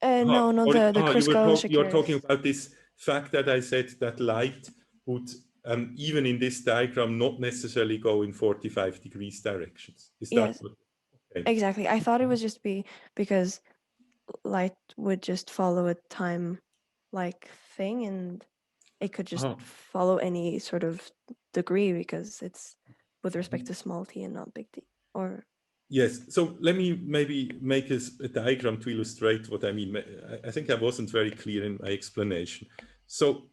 No, the you're talking about this fact that I said that light would even in this diagram not necessarily go in 45 degrees directions. Is yes, that what? Okay. Exactly. I thought it would just be because light would just follow a time-like thing, and it could just follow any sort of degree because it's with respect to small t and not big T. Or yes, so let me maybe make a diagram to illustrate what I mean. I think I wasn't very clear in my explanation. So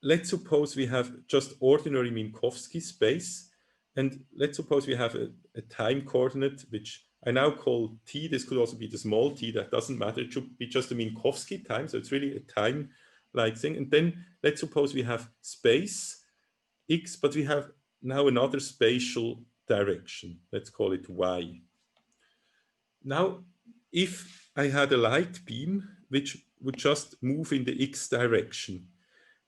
let's suppose we have just ordinary Minkowski space, and let's suppose we have a time coordinate, which I now call t. This could also be the small t, that doesn't matter. It should be just a Minkowski time, so it's really a time-like thing. And then let's suppose we have space x, but we have now another spatial direction. Let's call it y. Now, if I had a light beam which would just move in the x direction,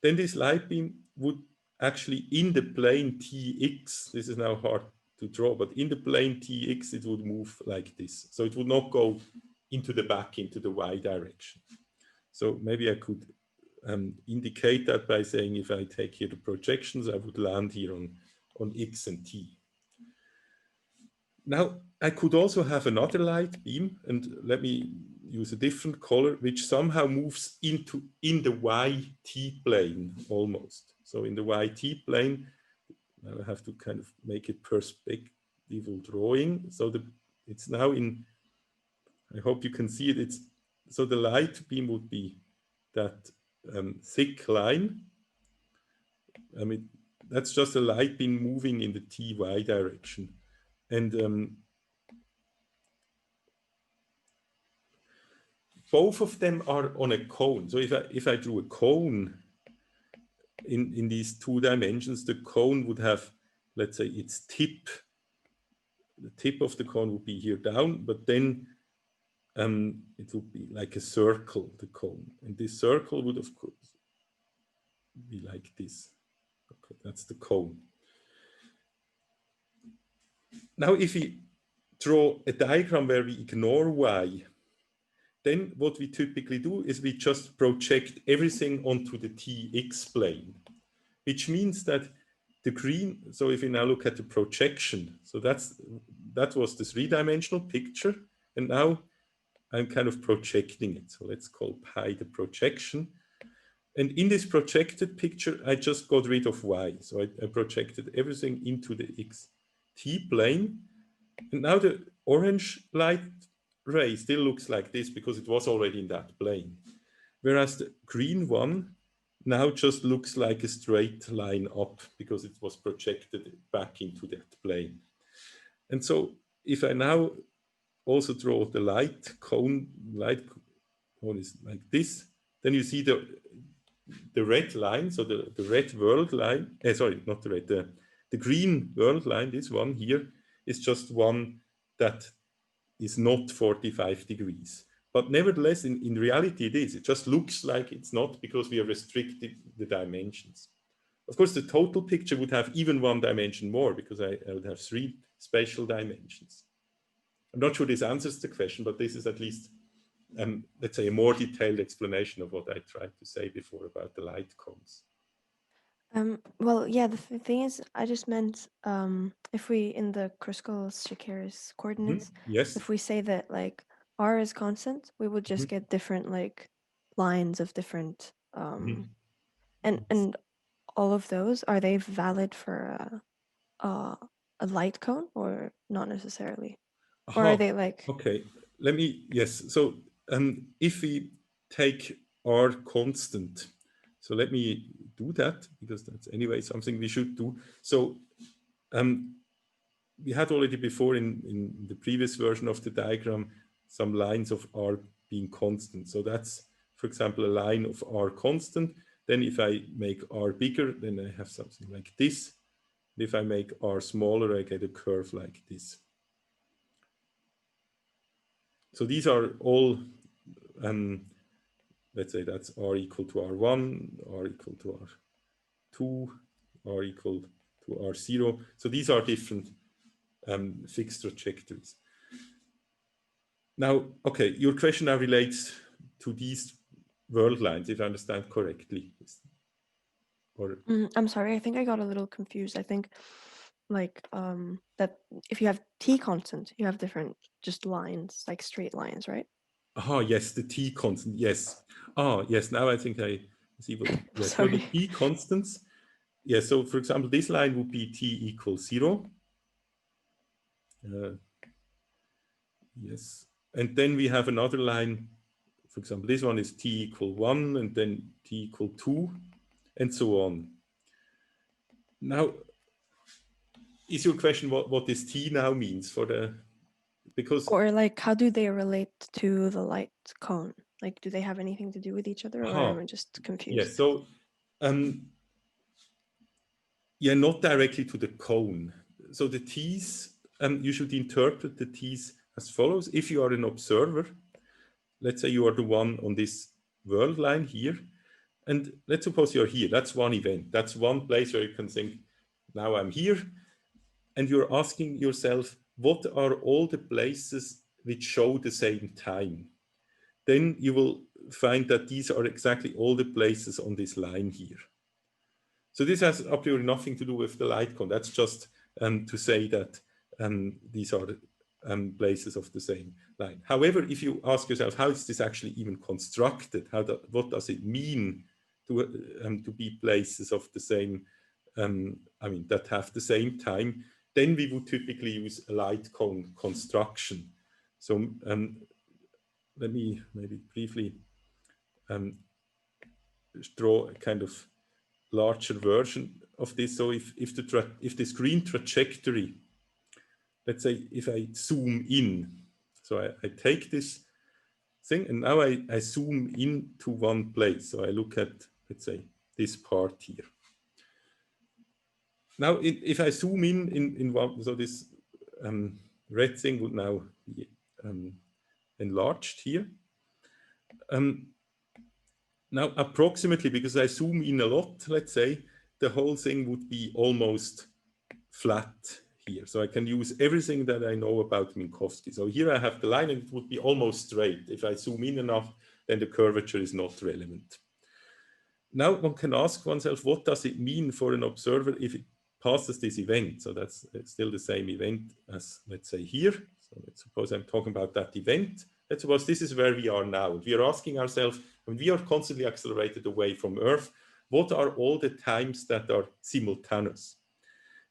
then this light beam would actually in the plane Tx, this is now hard to draw, but in the plane Tx, it would move like this. So it would not go into the back, into the y direction. So maybe I could indicate that by saying if I take here the projections, I would land here on x and t. Now, I could also have another light beam, and let me use a different color, which somehow moves in the YT plane almost. So in the YT plane, now I have to kind of make it perspectival drawing. So it's now in, I hope you can see it. So the light beam would be that thick line. I mean, that's just a light beam moving in the TY direction. And both of them are on a cone. So if I drew a cone in these two dimensions, the cone would have, let's say, its tip. The tip of the cone would be here down, but then it would be like a circle, the cone. And this circle would, of course, be like this. Okay, that's the cone. Now, if we draw a diagram where we ignore y, then what we typically do is we just project everything onto the Tx plane, which means that the green, so if you now look at the projection, so that was the three-dimensional picture, and now I'm kind of projecting it. So let's call pi the projection. And in this projected picture, I just got rid of y. So I projected everything into the xt plane. And now the orange light ray still looks like this because it was already in that plane. Whereas the green one now just looks like a straight line up because it was projected back into that plane. And so if I now also draw the light cone is like this, then you see the red line, so the red world line, sorry, not the red, the green world line, this one here, is just one that is not 45 degrees. But nevertheless, in reality it is. It just looks like it's not because we have restricted the dimensions. Of course, the total picture would have even one dimension more because I would have 3 spatial dimensions. I'm not sure this answers the question, but this is at least, let's say, a more detailed explanation of what I tried to say before about the light cones. Well, yeah, the thing is, I just meant if we, in the Kruskal-Shakir's coordinates, Yes. if we say that like r is constant, we would just get different like lines of different and all of those, are they valid for a light cone or not necessarily? Or are they like Okay, let me, yes. So if we take r constant, so let me do that because that's anyway something we should do. So we had already before in the previous version of the diagram some lines of r being constant. So that's, for example, a line of r constant. Then if I make r bigger, then I have something like this. And if I make r smaller, I get a curve like this. So these are all, let's say that's r equal to r1, r equal to r2, r equal to r0. So these are different fixed trajectories. Now, okay, your question now relates to these world lines, if I understand correctly. Or I'm sorry, I think I got a little confused. I think like that if you have t constant, you have different just lines, like straight lines, right? yes, the t constant, yes. Yes, now I think I see what, yes, so the Sorry. t constants, yes, so for example, this line would be t equals 0. Yes, and then we have another line, for example, this one is t equal 1, and then t equal 2, and so on. Now, is your question what this t now means for the, because... Or like how do they relate to the light cone? Like do they have anything to do with each other, or am I just confused? Yes, so yeah, not directly to the cone. So the t's, you should interpret the t's as follows. If you are an observer, let's say you are the one on this world line here, and let's suppose you're here. That's one event. That's one place where you can think, now I'm here, and you're asking yourself, what are all the places which show the same time? Then you will find that these are exactly all the places on this line here. So this has a priori nothing to do with the light cone. That's just to say that these are places of the same line. However, if you ask yourself, how is this actually even constructed? What does it mean to be places of the same, that have the same time? Then we would typically use a light cone construction. So let me maybe briefly draw a kind of larger version of this. So if this green trajectory, let's say if I zoom in, so I take this thing and now I zoom in to one place. So I look at, let's say, this part here. Now, if I zoom in one, so this red thing would now be enlarged here. Now, approximately, because I zoom in a lot, let's say, the whole thing would be almost flat here. So I can use everything that I know about Minkowski. So here I have the line and it would be almost straight. If I zoom in enough, then the curvature is not relevant. Now one can ask oneself, what does it mean for an observer if it passes this event? So that's still the same event as, let's say, here. So let's suppose I'm talking about that event. Let's suppose this is where we are now. We are asking ourselves, when we are constantly accelerated away from Earth, what are all the times that are simultaneous?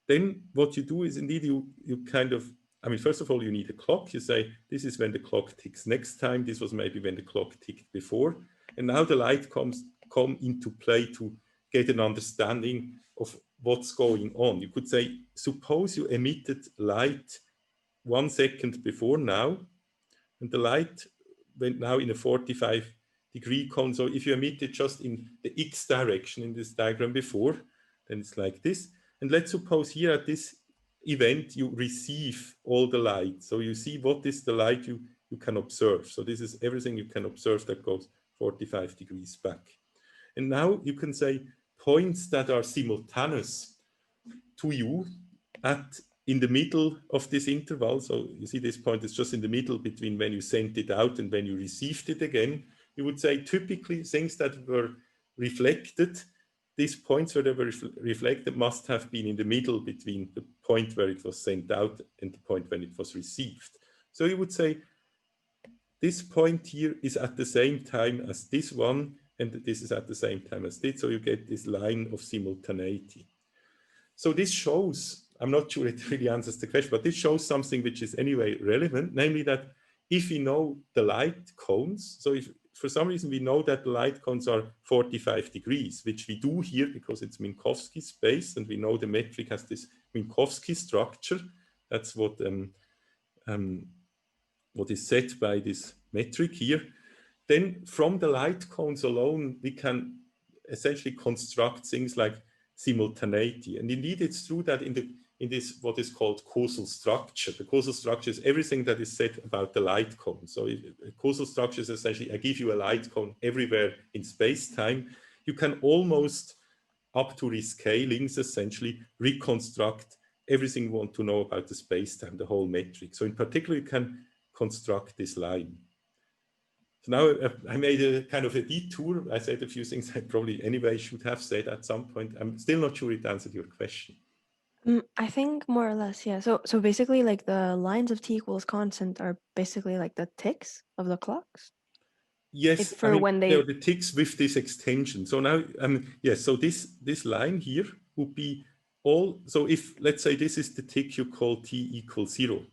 Then what you do is indeed you kind of, first of all, you need a clock. You say, this is when the clock ticks next time. This was maybe when the clock ticked before. And now the light comes come into play to get an understanding of what's going on. You could say, suppose you emitted light 1 second before now, and the light went now in a 45-degree cone. So if you emit it just in the x direction in this diagram before, then it's like this. And let's suppose here at this event, you receive all the light. So you see what is the light you can observe. So this is everything you can observe that goes 45 degrees back. And now you can say points that are simultaneous to you in the middle of this interval. So you see this point is just in the middle between when you sent it out and when you received it again. You would say typically things that were reflected, these points where they were reflected must have been in the middle between the point where it was sent out and the point when it was received. So you would say this point here is at the same time as this one, and this is at the same time as this. So you get this line of simultaneity. So this shows, I'm not sure it really answers the question, but this shows something which is anyway relevant, namely that if we know the light cones, so if for some reason we know that the light cones are 45 degrees, which we do here because it's Minkowski space, and we know the metric has this Minkowski structure. That's what is set by this metric here. Then from the light cones alone, we can essentially construct things like simultaneity. And indeed, it's true that in this what is called causal structure. The causal structure is everything that is said about the light cone. So a causal structure is essentially, I give you a light cone everywhere in space-time. You can almost, up to rescalings, essentially reconstruct everything you want to know about the space-time, the whole metric. So in particular, you can construct this line. So now I made a kind of a detour. I said a few things I probably anyway should have said at some point. I'm still not sure it answered your question. I think more or less, yeah. So basically, like the lines of t equals constant are basically like the ticks of the clocks. Yes, I mean, they're the ticks with this extension. So now, yes, so this line here would be all, so if, let's say this is the tick you call t equals 0,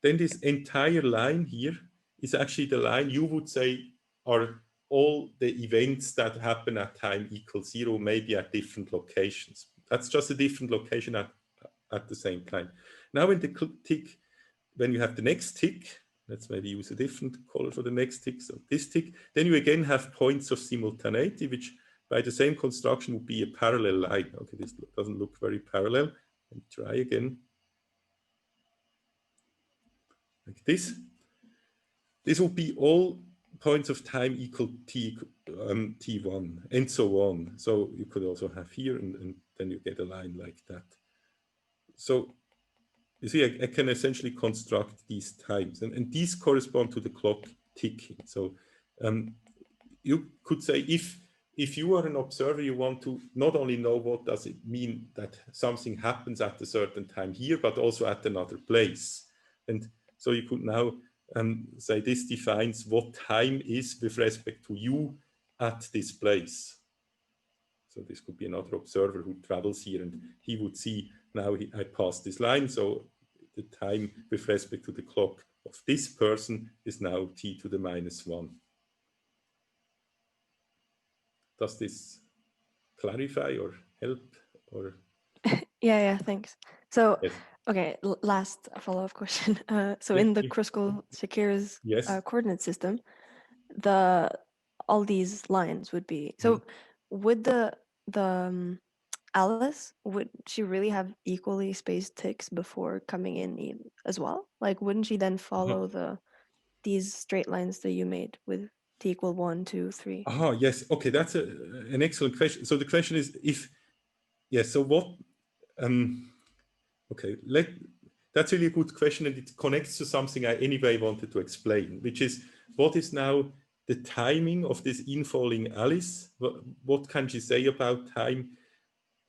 then this entire line here is actually the line you would say are all the events that happen at time equals 0, maybe at different locations. That's just a different location at the same time. Now in the tick, when you have the next tick, let's maybe use a different color for the next tick, so this tick, then you again have points of simultaneity, which by the same construction would be a parallel line. Okay, this doesn't look very parallel. Let me try again. Like this. This will be all points of time equal t1 and so on. So you could also have here, and then you get a line like that. So you see, I can essentially construct these times, and these correspond to the clock ticking. So you could say if you are an observer, you want to not only know what does it mean that something happens at a certain time here, but also at another place. And so you could now say this defines what time is with respect to you at this place. So this could be another observer who travels here, and he would see now I passed this line. So the time with respect to the clock of this person is now t to the -1. Does this clarify or help? Or Yeah, thanks. So, yes. okay, last follow-up question. So Yeah. in the Kruskal-Shakir's Yes. coordinate system, all these lines would be, so would the Alice, would she really have equally spaced ticks before coming in as well? Like, wouldn't she then follow these straight lines that you made with t equal 1, 2, 3? Yes. Okay, that's an excellent question. So the question is yes, so what, okay, that's really a good question, and it connects to something I anyway wanted to explain, which is what is now the timing of this infalling Alice? What can she say about time?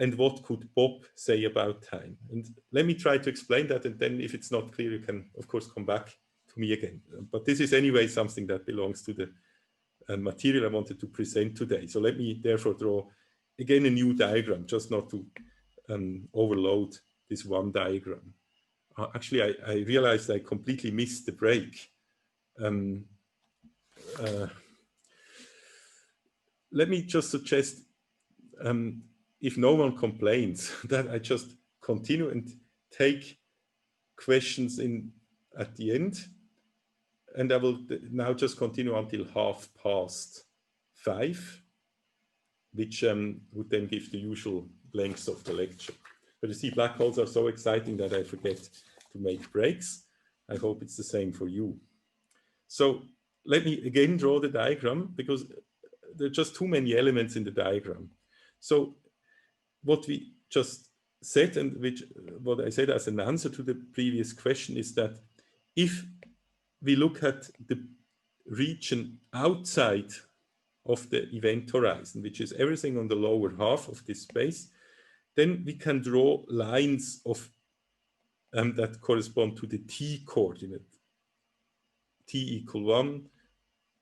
And what could Bob say about time? And let me try to explain that, and then if it's not clear, you can, of course, come back to me again. But this is anyway something that belongs to the material I wanted to present today. So let me therefore draw, again, a new diagram, just not to overload this one diagram. Actually, I realized I completely missed the break. let me just suggest, if no one complains, that I just continue and take questions in at the end. And I will now just continue until 5:30, which would then give the usual length of the lecture. But you see, black holes are so exciting that I forget to make breaks. I hope it's the same for you. So let me again draw the diagram, because there are just too many elements in the diagram. So what we just said, and what I said as an answer to the previous question, is that if we look at the region outside of the event horizon, which is everything on the lower half of this space, then we can draw lines of that correspond to the t coordinate, t = 1,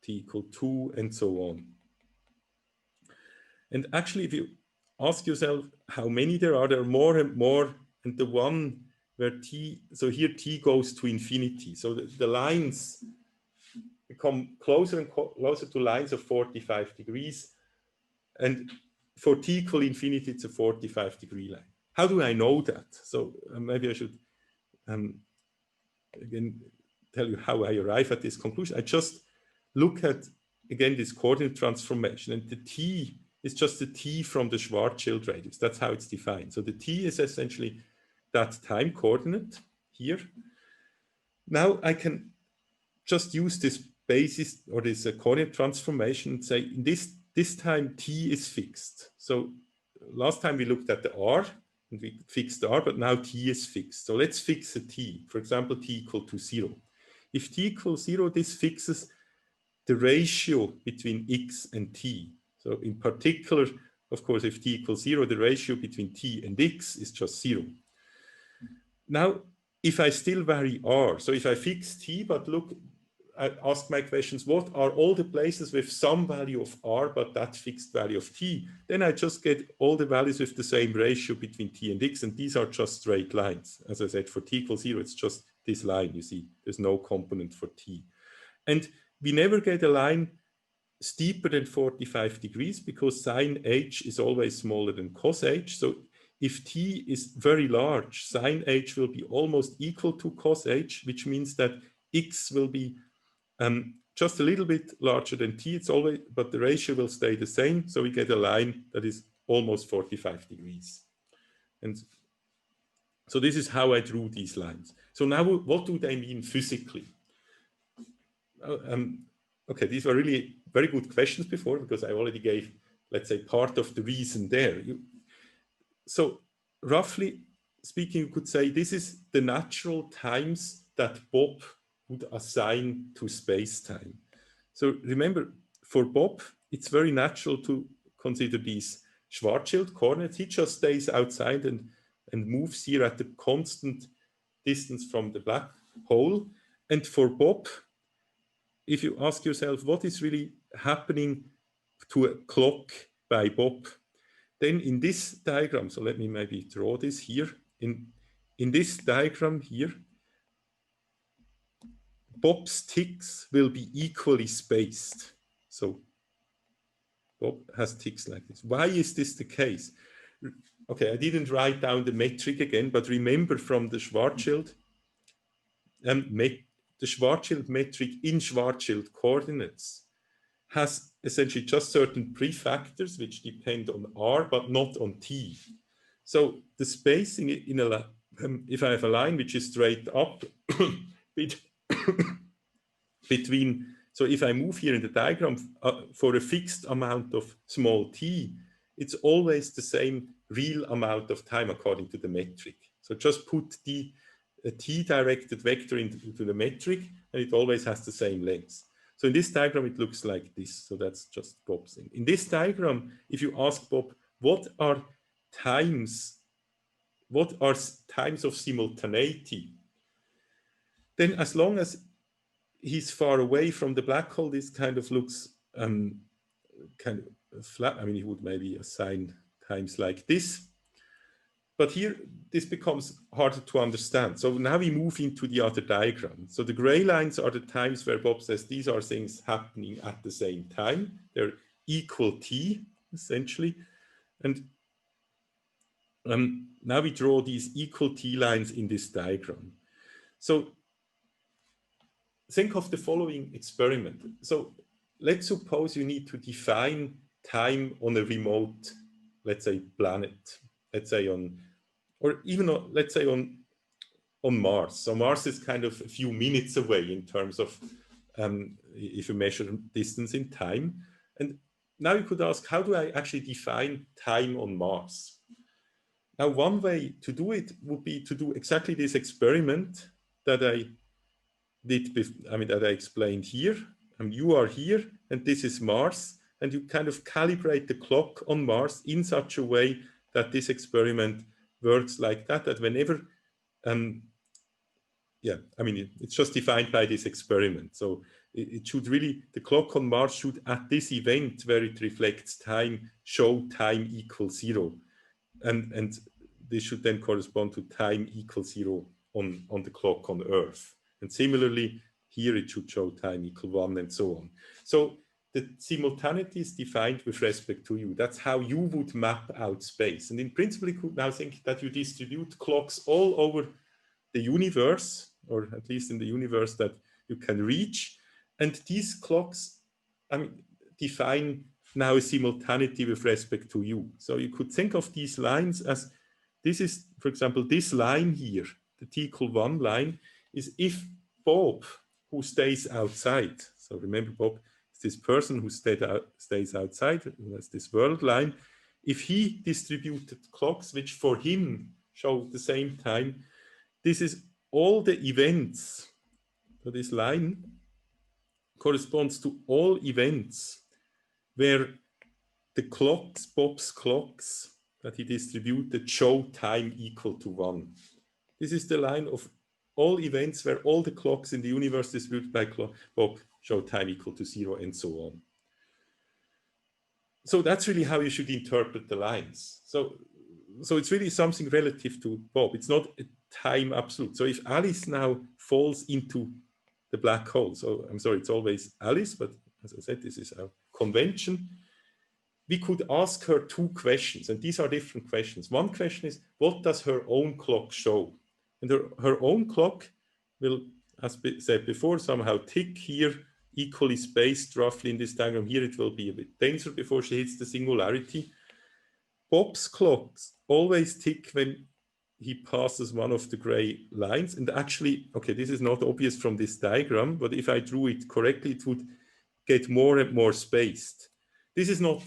t = 2, and so on. And actually, if you ask yourself how many there are more and more, and the one where t, so here t goes to infinity. So the lines become closer and closer to lines of 45 degrees. And for t = infinity, it's a 45-degree line. How do I know that? So maybe I should again tell you how I arrive at this conclusion. I just look at, again, this coordinate transformation, and the t is just the t from the Schwarzschild radius. That's how it's defined. So the t is essentially that time coordinate here. Now I can just use this basis, or this coordinate transformation, and say in this time t is fixed. So last time we looked at the r, and we fixed the r, but now t is fixed. So let's fix a t. For example, t = 0. If t = 0, this fixes the ratio between x and t. So in particular, of course, if t = 0, the ratio between t and x is just 0. Now, if I still vary r, so if I fix t, but look, I ask my questions, what are all the places with some value of r, but that fixed value of t? Then I just get all the values with the same ratio between t and x, and these are just straight lines. As I said, for t = 0, it's just this line, you see, there's no component for t. And we never get a line steeper than 45 degrees, because sine h is always smaller than cos h. So if t is very large, sine h will be almost equal to cos h, which means that x will be just a little bit larger than t. It's always, but the ratio will stay the same. So we get a line that is almost 45 degrees. And so this is how I drew these lines. So now what do they mean physically? Okay, these were really very good questions before, because I already gave, let's say, part of the reason there. So roughly speaking, you could say this is the natural times that Bob would assign to space-time. So remember, for Bob, it's very natural to consider these Schwarzschild coordinates. He just stays outside and moves here at a constant distance from the black hole. And for Bob, if you ask yourself what is really happening to a clock by Bob, then in this diagram, so let me maybe draw this here, in this diagram here, Bob's ticks will be equally spaced. So Bob has ticks like this. Why is this the case? Okay, I didn't write down the metric again, but remember from the Schwarzschild, the Schwarzschild metric in Schwarzschild coordinates has essentially just certain prefactors which depend on r, but not on t. So the spacing in a if I have a line which is straight up between, so if I move here in the diagram for a fixed amount of small t, it's always the same real amount of time according to the metric. So just put a t-directed vector into the metric, and it always has the same length. So in this diagram, it looks like this. So that's just Bob's thing. In this diagram, if you ask Bob, what are times of simultaneity, then as long as he's far away from the black hole, this kind of looks kind of flat. I mean, he would maybe assign times like this. But here, this becomes harder to understand. So now we move into the other diagram. So the gray lines are the times where Bob says these are things happening at the same time. They're equal t, essentially. And now we draw these equal t lines in this diagram. So think of the following experiment. So let's suppose you need to define time on a remote, let's say, planet, let's say on, or even on, let's say on Mars. So Mars is kind of a few minutes away in terms of if you measure distance in time. And now you could ask, how do I actually define time on Mars? Now, one way to do it would be to do exactly this experiment that I did, that I explained here. You are here, and this is Mars, and you kind of calibrate the clock on Mars in such a way that this experiment works like that, that whenever, it's just defined by this experiment. So it should really, the clock on Mars should, at this event where it reflects time, show time equals 0. And this should then correspond to time equals 0 on the clock on Earth. And similarly, here it should show time equal 1 and so on. So the simultaneity is defined with respect to you. That's how you would map out space. And in principle, you could now think that you distribute clocks all over the universe, or at least in the universe that you can reach. And these clocks, define now a simultaneity with respect to you. So you could think of these lines as, this is, for example, this line here, the t equal 1 line, is if Bob, who stays outside, so remember Bob is this person who stays outside, that's this world line, if he distributed clocks which for him show the same time, this is all the events. So this line corresponds to all events where the clocks, Bob's clocks that he distributed, show time equal to 1. This is the line of all events where all the clocks in the universe distributed by Bob show time equal to 0 and so on. So that's really how you should interpret the lines. So it's really something relative to Bob. It's not a time absolute. So if Alice now falls into the black hole, so I'm sorry, it's always Alice, but as I said, this is our convention. We could ask her 2 questions, and these are different questions. One question is, what does her own clock show? And her own clock will, as said before, somehow tick here, equally spaced roughly in this diagram. Here it will be a bit denser before she hits the singularity. Bob's clocks always tick when he passes one of the gray lines. And actually, okay, this is not obvious from this diagram, but if I drew it correctly, it would get more and more spaced. This is not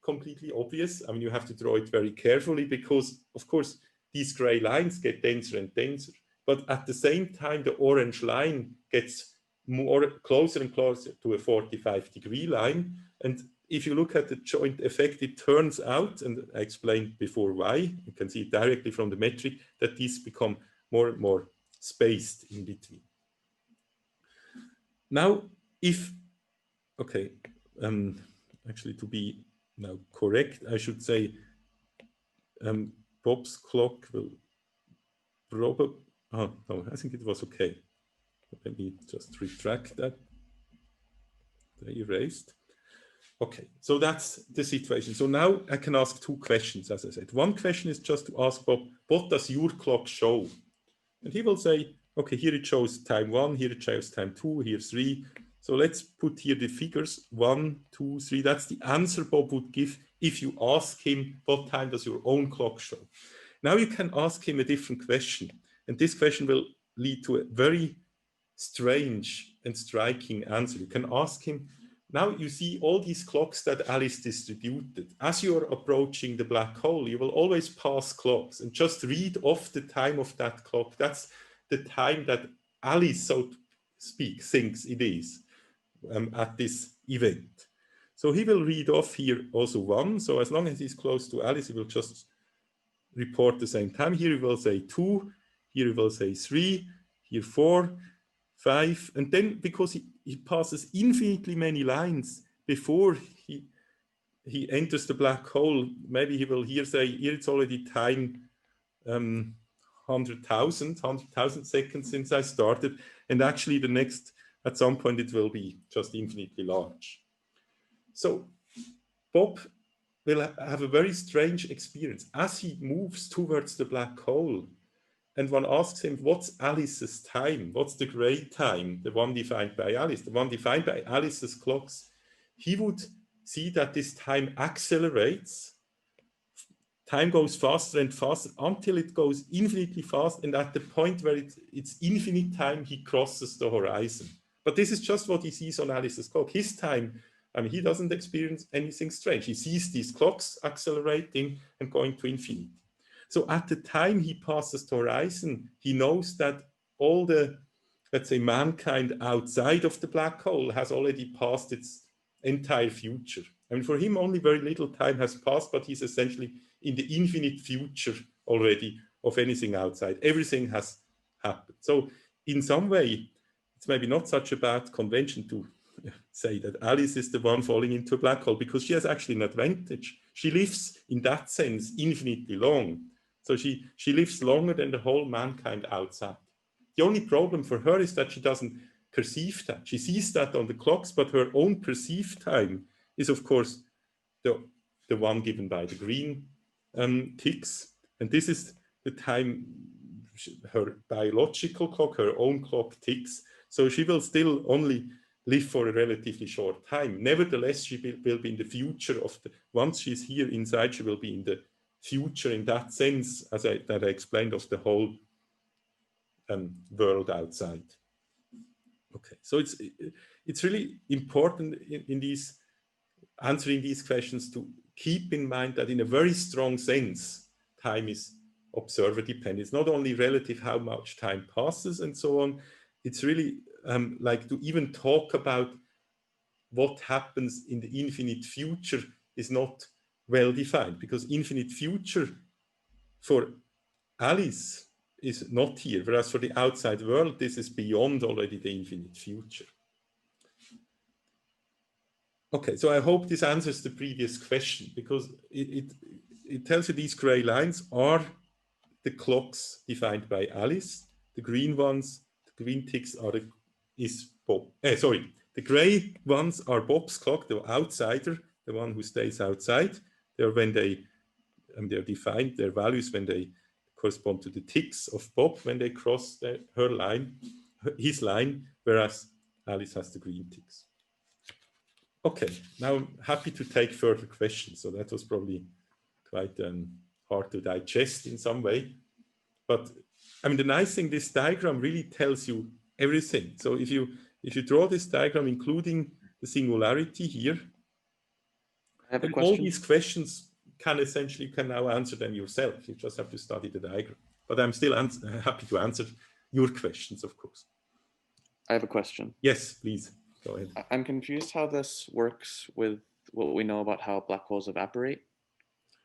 completely obvious. You have to draw it very carefully because, of course, these gray lines get denser and denser. But at the same time, the orange line gets closer and closer to a 45-degree line. And if you look at the joint effect, it turns out, and I explained before why, you can see it directly from the metric, that these become more and more spaced in between. Now, actually to be now correct, I should say Bob's clock will probably, no, I think it was okay. Let me just retract that. They erased. Okay, so that's the situation. So now I can ask 2 questions, as I said. One question is just to ask Bob, what does your clock show? And he will say, okay, here it shows time 1, here it shows time 2, here 3. So let's put here the figures 1, 2, 3. That's the answer Bob would give if you ask him, what time does your own clock show? Now you can ask him a different question. And this question will lead to a very strange and striking answer. You can ask him, now you see all these clocks that Alice distributed. As you are approaching the black hole, you will always pass clocks and just read off the time of that clock. That's the time that Alice, so to speak, thinks it is at this event. So he will read off here also 1. So as long as he's close to Alice, he will just report the same time. Here he will say 2, here he will say 3, here 4, 5, and then because he passes infinitely many lines before he enters the black hole, maybe he will here say, here it's already time 100,000 seconds since I started, and actually the next, at some point it will be just infinitely large. So Bob will have a very strange experience as he moves towards the black hole. And one asks him, what's Alice's time? What's the gray time, the one defined by Alice, the one defined by Alice's clocks? He would see that this time accelerates. Time goes faster and faster until it goes infinitely fast. And at the point where it's infinite time, he crosses the horizon. But this is just what he sees on Alice's clock. His time, I mean, he doesn't experience anything strange. He sees these clocks accelerating and going to infinity. So at the time he passes the horizon, he knows that all the, let's say, mankind outside of the black hole has already passed its entire future. I mean, for him, only very little time has passed, but he's essentially in the infinite future already of anything outside. Everything has happened. So in some way, it's maybe not such a bad convention to say that Alice is the one falling into a black hole, because she has actually an advantage. She lives in that sense infinitely long. So she lives longer than the whole mankind outside. The only problem for her is that she doesn't perceive that. She sees that on the clocks, but her own perceived time is, of course, the one given by the green ticks. And this is the time her biological clock, her own clock ticks. So she will still only live for a relatively short time. Nevertheless, she will be in the future of the, once she's here inside, she will be in the future in that sense, as I explained, of the whole world outside. Okay, so it's really important in these answering these questions to keep in mind that in a very strong sense, time is observer dependent. It's not only relative how much time passes and so on. It's really like to even talk about what happens in the infinite future is not well defined, because infinite future for Alice is not here, whereas for the outside world, this is beyond already the infinite future. Okay, so I hope this answers the previous question, because it tells you these gray lines are the clocks defined by Alice. The green ones, the green ticks are the gray ones are Bob's clock, the outsider, the one who stays outside. They're when they're defined, their values when they correspond to the ticks of Bob when they cross his line, whereas Alice has the green ticks. Okay, now I'm happy to take further questions. So that was probably quite hard to digest in some way. But I mean, the nice thing, this diagram really tells you everything. So if you draw this diagram, including the singularity here, then all these questions can now answer them yourself. You just have to study the diagram. But I'm still happy to answer your questions, of course. I have a question. Yes, please. Go ahead. I'm confused how this works with what we know about how black holes evaporate.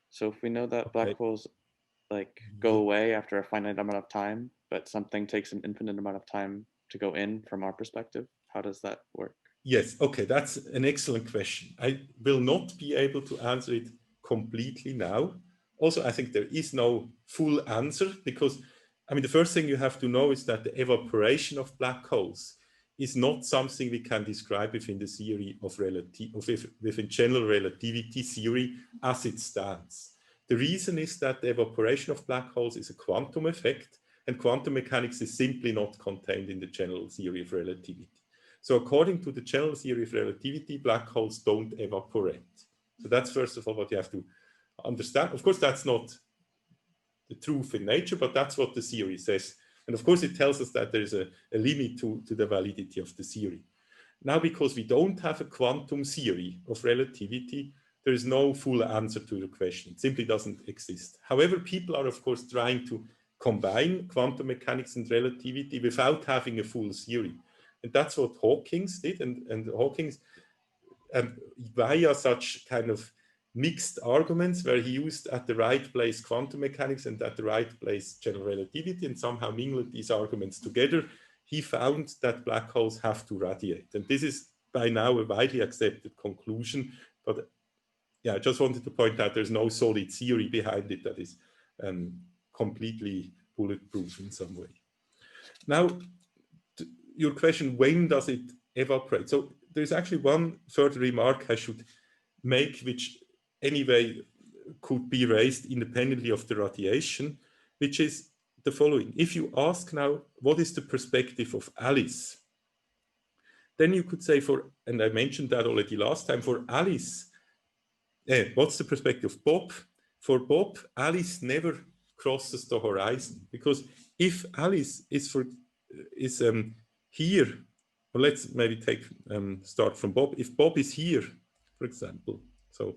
So if we know that black holes like go away after a finite amount of time, but something takes an infinite amount of time to go in from our perspective, how does that work? Yes, okay, that's an excellent question. I will not be able to answer it completely now. Also, I think there is no full answer, because, I mean, the first thing you have to know is that the evaporation of black holes is not something we can describe within the theory of within general relativity theory as it stands. The reason is that the evaporation of black holes is a quantum effect, and quantum mechanics is simply not contained in the general theory of relativity. So according to the general theory of relativity, black holes don't evaporate. So that's first of all what you have to understand. Of course, that's not the truth in nature, but that's what the theory says. And of course, it tells us that there's a limit to the validity of the theory. Now, because we don't have a quantum theory of relativity, there is no full answer to the question. It simply doesn't exist. However, people are, of course, trying to combine quantum mechanics and relativity without having a full theory. And that's what Hawking's did. And Hawking's, via such kind of mixed arguments, where he used at the right place quantum mechanics and at the right place general relativity, and somehow mingled these arguments together, he found that black holes have to radiate. And this is by now a widely accepted conclusion. But yeah, I just wanted to point out there's no solid theory behind it that is completely bulletproof in some way. Now, your question, when does it evaporate? So there's actually one further remark I should make, which anyway could be raised independently of the radiation, which is the following. If you ask now, what is the perspective of Alice? Then you could say and I mentioned that already last time, for Alice, what's the perspective of Bob? For Bob, Alice never crosses the horizon, because if Alice is here, or let's maybe start from Bob. If Bob is here, for example, so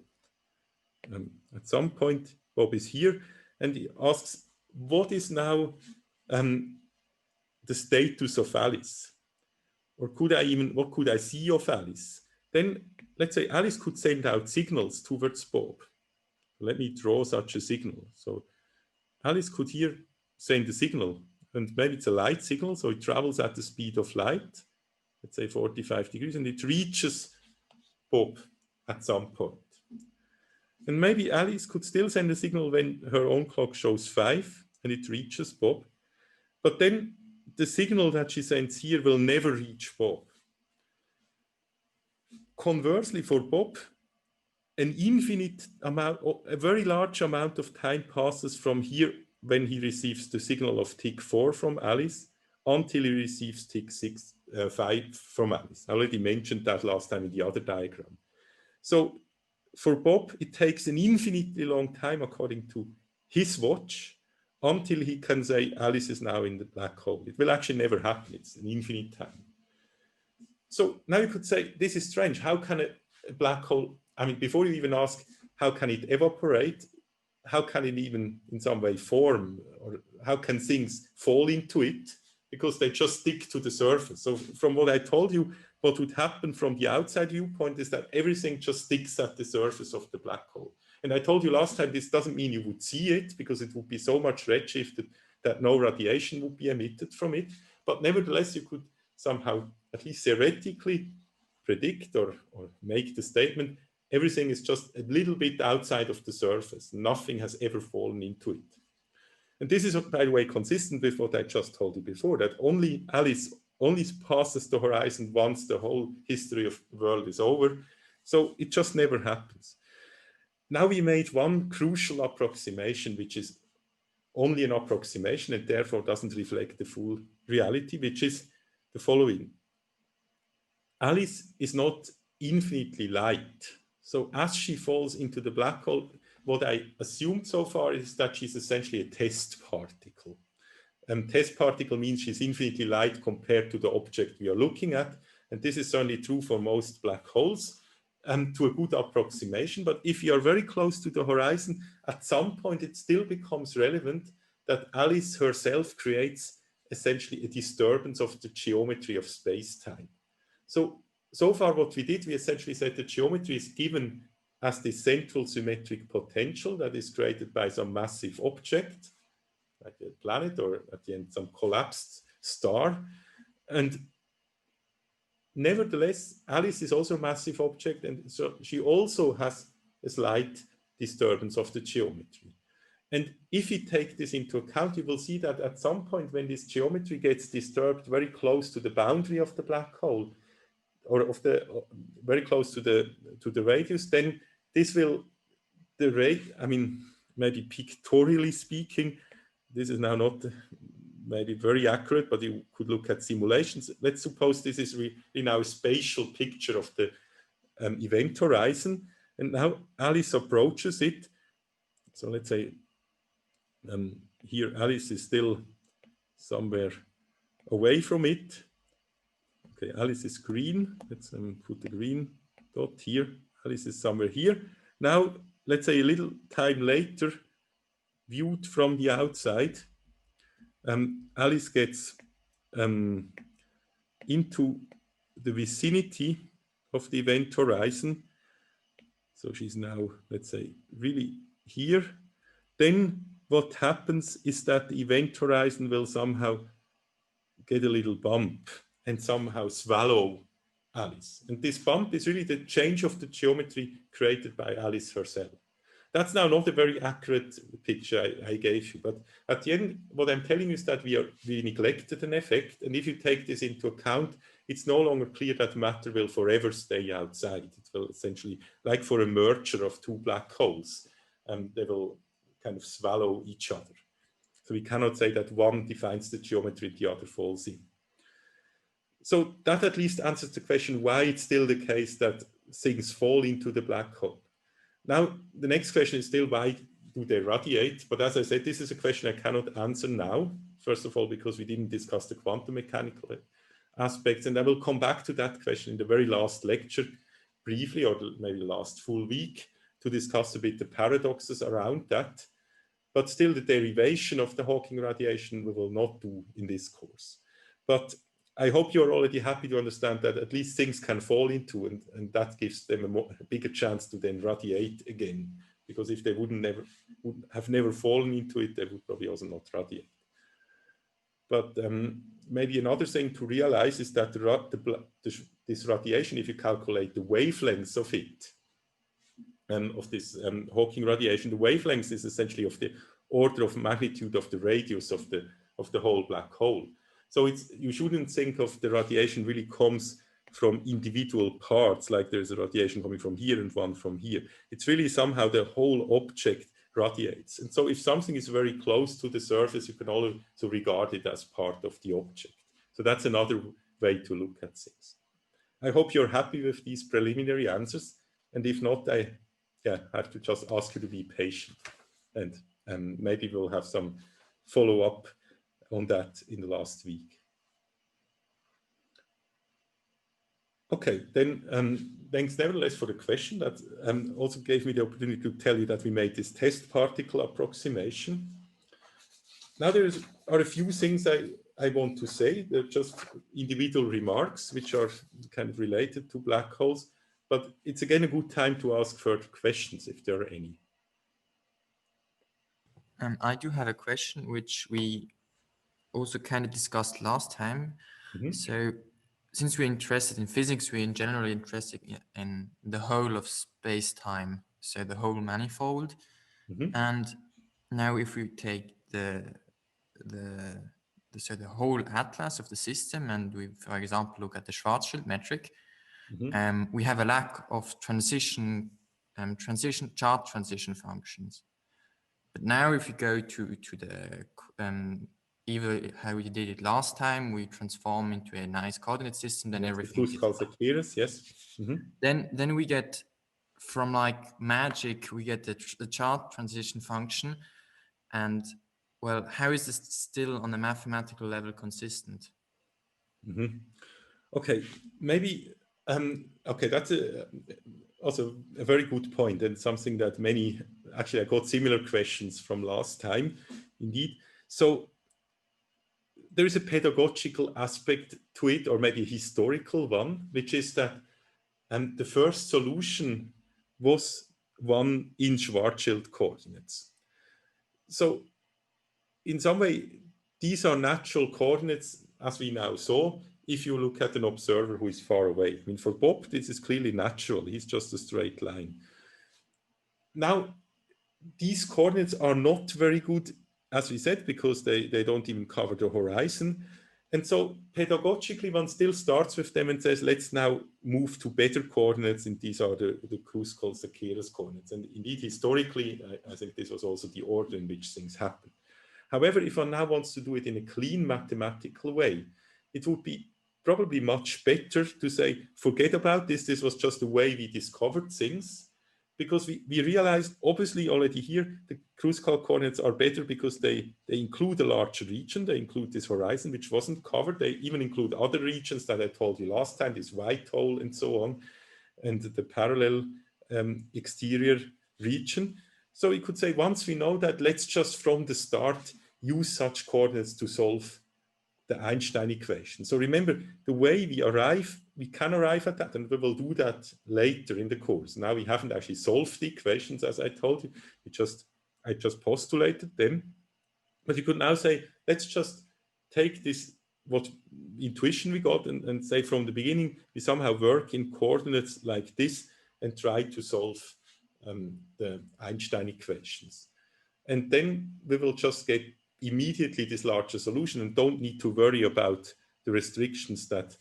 at some point Bob is here, and he asks, what is now the status of Alice? Or what could I see of Alice? Then let's say Alice could send out signals towards Bob. Let me draw such a signal. So Alice could here send a signal, and maybe it's a light signal, so it travels at the speed of light, let's say 45 degrees, and it reaches Bob at some point. And maybe Alice could still send a signal when her own clock shows 5 and it reaches Bob. But then the signal that she sends here will never reach Bob. Conversely, for Bob, an infinite amount, a very large amount of time passes from here when he receives the signal of tick 4 from Alice until he receives tick 5 from Alice. I already mentioned that last time in the other diagram. So for Bob, it takes an infinitely long time, according to his watch, until he can say Alice is now in the black hole. It will actually never happen. It's an infinite time. So now you could say, this is strange. How can a black hole, I mean, before you even ask, how can it evaporate? How can it even in some way form? Or how can things fall into it? Because they just stick to the surface. So from what I told you, what would happen from the outside viewpoint is that everything just sticks at the surface of the black hole. And I told you last time, this doesn't mean you would see it, because it would be so much redshifted that no radiation would be emitted from it. But nevertheless, you could somehow, at least theoretically, predict or make the statement, everything is just a little bit outside of the surface. Nothing has ever fallen into it. And this is, by the way, consistent with what I just told you before, that Alice only passes the horizon once the whole history of the world is over. So it just never happens. Now we made one crucial approximation, which is only an approximation and therefore doesn't reflect the full reality, which is the following. Alice is not infinitely light. So as she falls into the black hole, what I assumed so far is that she's essentially a test particle. Test particle means she's infinitely light compared to the object we are looking at. And this is certainly true for most black holes, to a good approximation. But if you are very close to the horizon, at some point it still becomes relevant that Alice herself creates essentially a disturbance of the geometry of space-time. So far what we did, we essentially said the geometry is given as the central symmetric potential that is created by some massive object, like a planet, or at the end some collapsed star. And nevertheless, Alice is also a massive object, and so she also has a slight disturbance of the geometry. And if you take this into account, you will see that at some point when this geometry gets disturbed very close to the boundary of the black hole, or very close to the radius, then this will, I mean, maybe pictorially speaking, this is now not maybe very accurate, but you could look at simulations. Let's suppose this is in our spatial picture of the event horizon, and now Alice approaches it. So let's say here Alice is still somewhere away from it. Okay, Alice is green. Let's put the green dot here. Alice is somewhere here. Now, let's say a little time later, viewed from the outside, Alice gets into the vicinity of the event horizon. So she's now, let's say, really here. Then what happens is that the event horizon will somehow get a little bump and somehow swallow Alice. And this bump is really the change of the geometry created by Alice herself. That's now not a very accurate picture I gave you, but at the end, what I'm telling you is that we neglected an effect, and if you take this into account, it's no longer clear that matter will forever stay outside. It will essentially, like for a merger of two black holes, they will kind of swallow each other. So we cannot say that one defines the geometry, the other falls in. So that at least answers the question why it's still the case that things fall into the black hole. Now, the next question is still why do they radiate? But as I said, this is a question I cannot answer now. First of all, because we didn't discuss the quantum mechanical aspects. And I will come back to that question in the very last lecture briefly, or maybe the last full week, to discuss a bit the paradoxes around that. But still, the derivation of the Hawking radiation we will not do in this course. But I hope you're already happy to understand that at least things can fall into, and that gives them a bigger chance to then radiate again. Because if they would have never fallen into it, they would probably also not radiate. But maybe another thing to realize is that this radiation, if you calculate the wavelengths of it, of this Hawking radiation, the wavelength is essentially of the order of magnitude of the radius of the whole black hole. So you shouldn't think of the radiation really comes from individual parts, like there's a radiation coming from here and one from here. It's really somehow the whole object radiates. And so if something is very close to the surface, you can also regard it as part of the object. So that's another way to look at things. I hope you're happy with these preliminary answers. And if not, I have to just ask you to be patient. And maybe we'll have some follow-up on that in the last week. Okay, then thanks nevertheless for the question. That also gave me the opportunity to tell you that we made this test particle approximation. Now there are a few things I want to say. They're just individual remarks which are kind of related to black holes, but it's again a good time to ask further questions if there are any. I do have a question which we also kind of discussed last time. Mm-hmm. So since we're interested in physics, we're generally interested in the whole of space-time, so the whole manifold. Mm-hmm. And now if we take the whole atlas of the system, and we, for example, look at the Schwarzschild metric, mm-hmm. We have a lack of chart transition functions. But now if we go to the either how we did it last time, we transform into a nice coordinate system, then everything is yes. Mm-hmm. Then we get, from like magic, we get the chart transition function. And well, how is this still on a mathematical level consistent? Mm-hmm. Okay, maybe okay, that's also a very good point, and something that actually I got similar questions from last time, indeed. So there is a pedagogical aspect to it, or maybe a historical one, which is that the first solution was one in Schwarzschild coordinates. So in some way, these are natural coordinates, as we now saw, if you look at an observer who is far away. I mean, for Bob, this is clearly natural. He's just a straight line. Now, these coordinates are not very good, as we said, because they don't even cover the horizon. And so pedagogically, one still starts with them and says, let's now move to better coordinates. And these are the Kruskal-Szekeres coordinates. And indeed, historically, I think this was also the order in which things happen. However, if one now wants to do it in a clean mathematical way, it would be probably much better to say, forget about this. This was just the way we discovered things. Because we realized, obviously, already here, the Kruskal coordinates are better because they include a larger region. They include this horizon, which wasn't covered. They even include other regions that I told you last time, this white hole and so on, and the parallel exterior region. So we could say, once we know that, let's just from the start use such coordinates to solve the Einstein equation. So remember, the way we can arrive at that, and we will do that later in the course. Now we haven't actually solved the equations, as I told you. I just postulated them. But you could now say, let's just take this, what intuition we got, and say from the beginning, we somehow work in coordinates like this and try to solve the Einstein equations. And then we will just get immediately this larger solution and don't need to worry about the restrictions that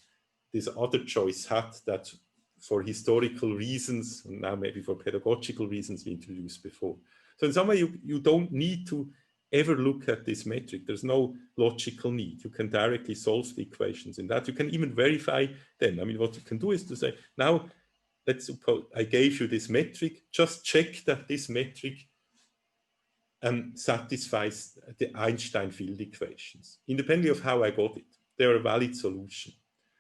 this other choice had, that for historical reasons, and now maybe for pedagogical reasons, we introduced before. So in some way, you don't need to ever look at this metric. There's no logical need. You can directly solve the equations in that. You can even verify them. I mean, what you can do is to say, now, let's suppose I gave you this metric, just check that this metric satisfies the Einstein field equations, independently of how I got it. They're a valid solution.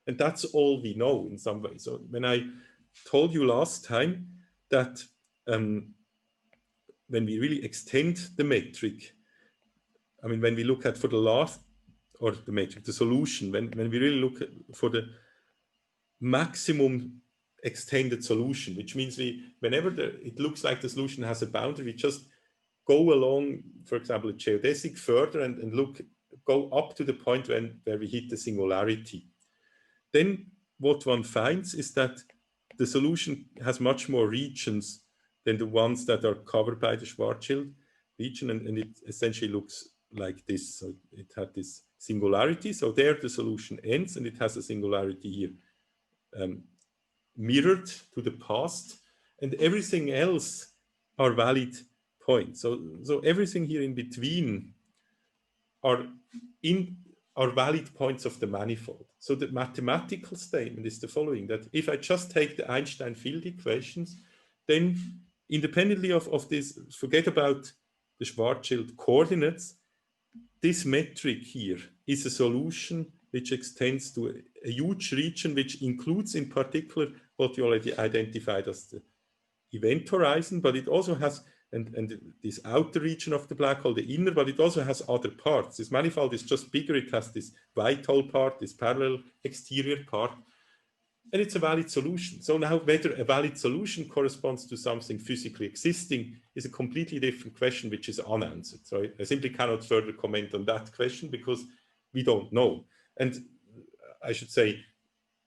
And that's all we know in some way. So when I told you last time that when we really extend the metric, I mean, when we look at for the last, or the metric, the solution, when we really look at for the maximum extended solution, which means whenever it looks like the solution has a boundary, we just go along, for example, a geodesic further and go up to the point where we hit the singularity. Then what one finds is that the solution has much more regions than the ones that are covered by the Schwarzschild region, and it essentially looks like this. So it had this singularity. So there the solution ends, and it has a singularity here mirrored to the past, and everything else are valid points. So everything here in between are valid points of the manifold. So the mathematical statement is the following, that if I just take the Einstein field equations, then independently of this, forget about the Schwarzschild coordinates, this metric here is a solution which extends to a huge region, which includes in particular what we already identified as the event horizon, but it also has, and this outer region of the black hole, the inner, but it also has other parts. This manifold is just bigger. It has this white hole part, this parallel exterior part, and it's a valid solution. So now whether a valid solution corresponds to something physically existing is a completely different question, which is unanswered. So I simply cannot further comment on that question because we don't know. And I should say,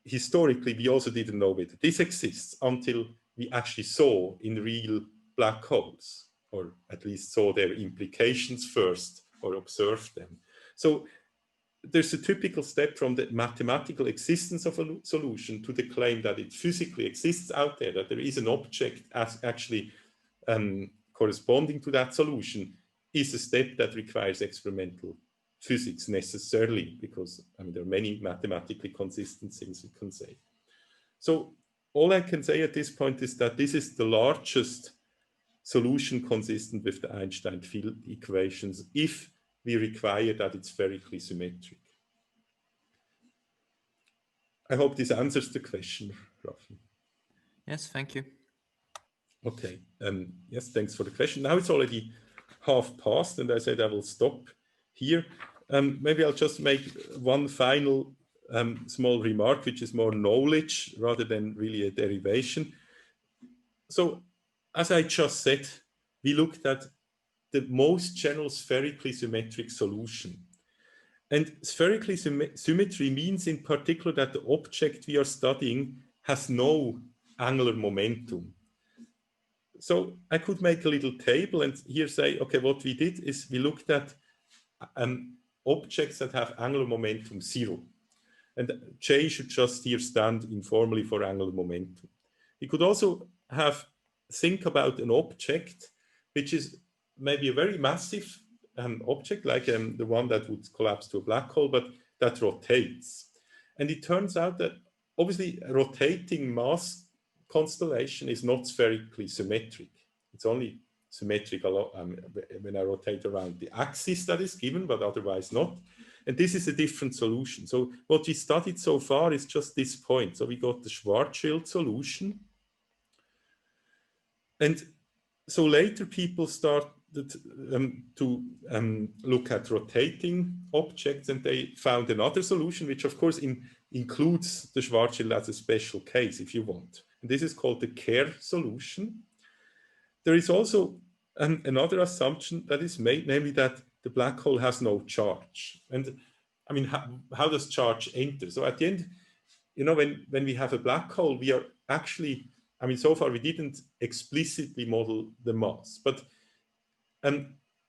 historically, we also didn't know whether this exists until we actually saw in real black holes, or at least saw their implications first, or observed them. So there's a typical step from the mathematical existence of a solution to the claim that it physically exists out there, that there is an object as actually corresponding to that solution, is a step that requires experimental physics necessarily, because I mean, there are many mathematically consistent things we can say. So all I can say at this point is that this is the largest solution consistent with the Einstein field equations if we require that it's spherically symmetric. I hope this answers the question, roughly. Yes, thank you. Okay, yes, thanks for the question. Now it's already 1:30, and I said I will stop here. Maybe I'll just make one final small remark, which is more knowledge rather than really a derivation. So, as I just said, we looked at the most general spherically symmetric solution. And spherically symmetry means in particular that the object we are studying has no angular momentum. So I could make a little table and here say, okay, what we did is we looked at objects that have angular momentum 0. And J should just here stand informally for angular momentum. We could also think about an object which is maybe a very massive object, like the one that would collapse to a black hole, but that rotates. And it turns out that obviously a rotating mass constellation is not spherically symmetric. It's only symmetric when I rotate around the axis that is given, but otherwise not. And this is a different solution. So what we studied so far is just this point. So we got the Schwarzschild solution. And so later people started to look at rotating objects, and they found another solution, which of course includes the Schwarzschild as a special case, if you want. And this is called the Kerr solution. There is also another assumption that is made, namely that the black hole has no charge. And I mean, how does charge enter? So at the end, you know, when we have a black hole, we are actually I mean, so far we didn't explicitly model the mass, but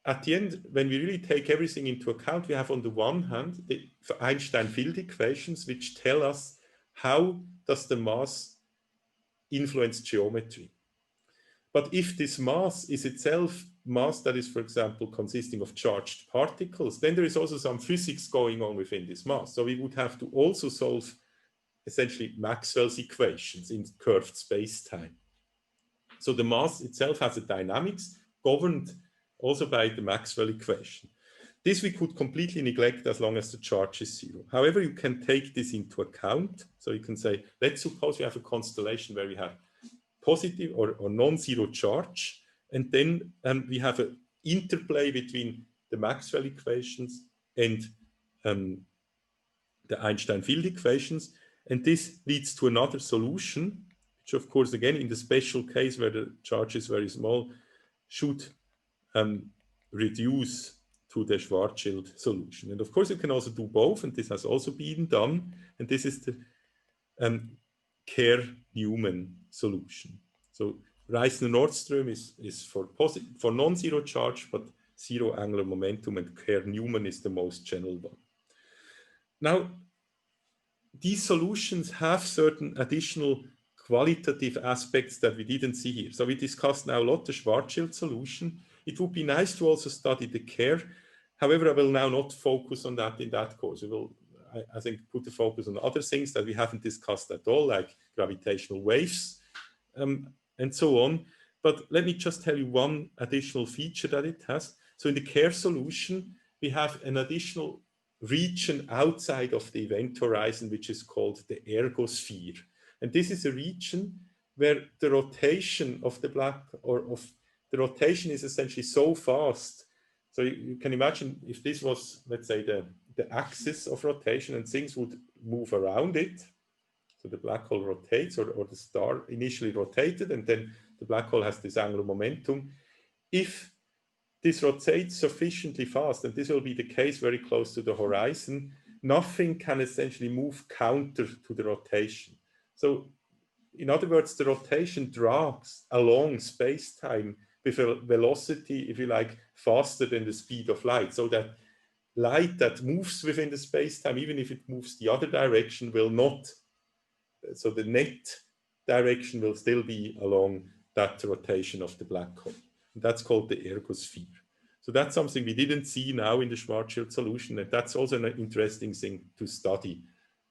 at the end, when we really take everything into account, we have on the one hand the Einstein field equations, which tell us how does the mass influence geometry. But if this mass is itself mass that is, for example, consisting of charged particles, then there is also some physics going on within this mass. So we would have to also solve essentially Maxwell's equations in curved space-time. So the mass itself has a dynamics governed also by the Maxwell equation. This we could completely neglect as long as the charge is zero. However, you can take this into account. So you can say, let's suppose we have a constellation where we have positive or non-zero charge, and then we have an interplay between the Maxwell equations and the Einstein field equations, and this leads to another solution, which of course, again, in the special case where the charge is very small, should reduce to the Schwarzschild solution. And of course, you can also do both, and this has also been done, and this is the Kerr-Newman solution. So Reissner-Nordström is for non-zero charge, but zero angular momentum, and Kerr-Newman is the most general one. Now, these solutions have certain additional qualitative aspects that we didn't see here. So we discussed now a lot the Schwarzschild solution. It would be nice to also study the Kerr. However, I will now not focus on that in that course. We will, I think, put the focus on other things that we haven't discussed at all, like gravitational waves and so on. But let me just tell you one additional feature that it has. So in the Kerr solution, we have an additional region outside of the event horizon, which is called the Ergosphere. And this is a region where the rotation of the the rotation is essentially so fast. So you can imagine if this was, let's say, the axis of rotation and things would move around it. So the black hole rotates, or the star initially rotated, and then the black hole has this angular momentum. If this rotates sufficiently fast, and this will be the case very close to the horizon, nothing can essentially move counter to the rotation. So in other words, the rotation drags along space-time with a velocity, if you like, faster than the speed of light, so that light that moves within the space-time, even if it moves the other direction, will not, so the net direction will still be along that rotation of the black hole. And that's called the ergosphere. So that's something we didn't see now in the Schwarzschild solution, and that's also an interesting thing to study.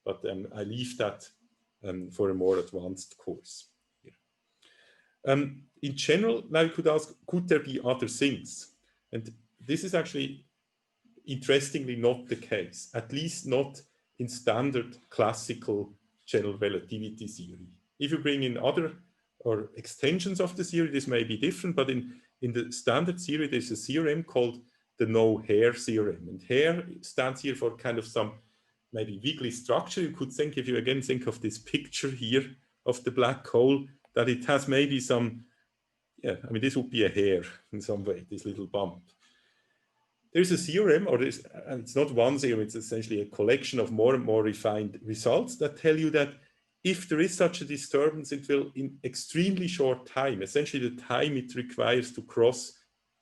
But I leave that for a more advanced course. In general, now you could ask, could there be other things? And this is actually, interestingly, not the case, at least not in standard classical general relativity theory. If you bring in other or extensions of the theory, this may be different, but in the standard theory, there's a theorem called the no-hair theorem. And hair stands here for kind of some maybe wiggly structure. You could think, if you again think of this picture here of the black hole, that it has maybe some, yeah, I mean, this would be a hair in some way, this little bump. There's a theorem, or it's not one theorem, it's essentially a collection of more and more refined results that tell you that if there is such a disturbance, it will, in extremely short time, essentially the time it requires to cross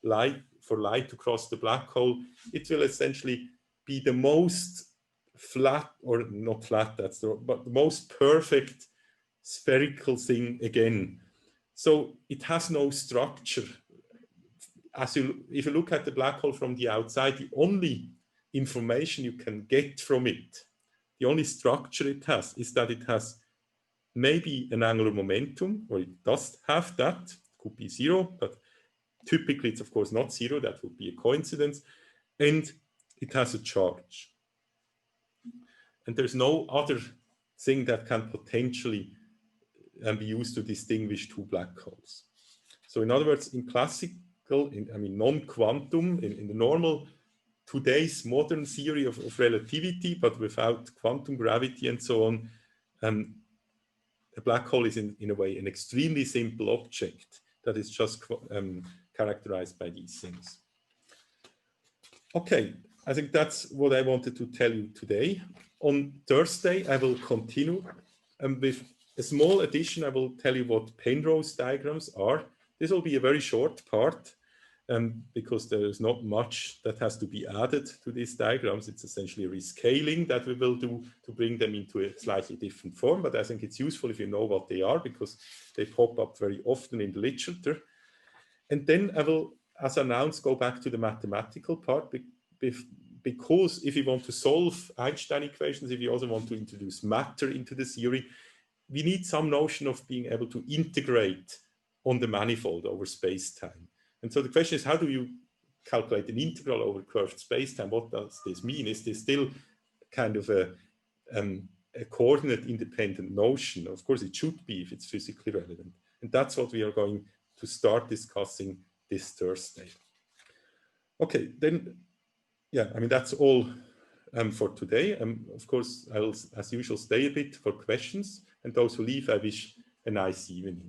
light, for light to cross the black hole, it will essentially be the most flat, or not flat, that's the, but the most perfect spherical thing again. So it has no structure. If you look at the black hole from the outside, the only information you can get from it, the only structure it has, is that it has maybe an angular momentum, or it does have that, it could be zero, but typically it's of course not zero, that would be a coincidence, and it has a charge. And there's no other thing that can potentially be used to distinguish two black holes. So in other words, in classical, non-quantum, in the normal, today's modern theory of relativity, but without quantum gravity and so on, a black hole is in a way an extremely simple object that is just characterized by these things. Okay, I think that's what I wanted to tell you today. On Thursday, I will continue with a small addition, I will tell you what Penrose diagrams are. This will be a very short part because there is not much that has to be added to these diagrams. It's essentially a rescaling that we will do to bring them into a slightly different form. But I think it's useful if you know what they are, because they pop up very often in the literature. And then I will, as announced, go back to the mathematical part, because if you want to solve Einstein equations, if you also want to introduce matter into the theory, we need some notion of being able to integrate on the manifold over space-time. And so the question is, how do you calculate an integral over curved space-time? What does this mean? Is this still kind of a coordinate-independent notion? Of course, it should be if it's physically relevant. And that's what we are going to start discussing this Thursday. Okay, then, yeah, I mean, that's all for today. Of course, I will, as usual, stay a bit for questions. And those who leave, I wish a nice evening.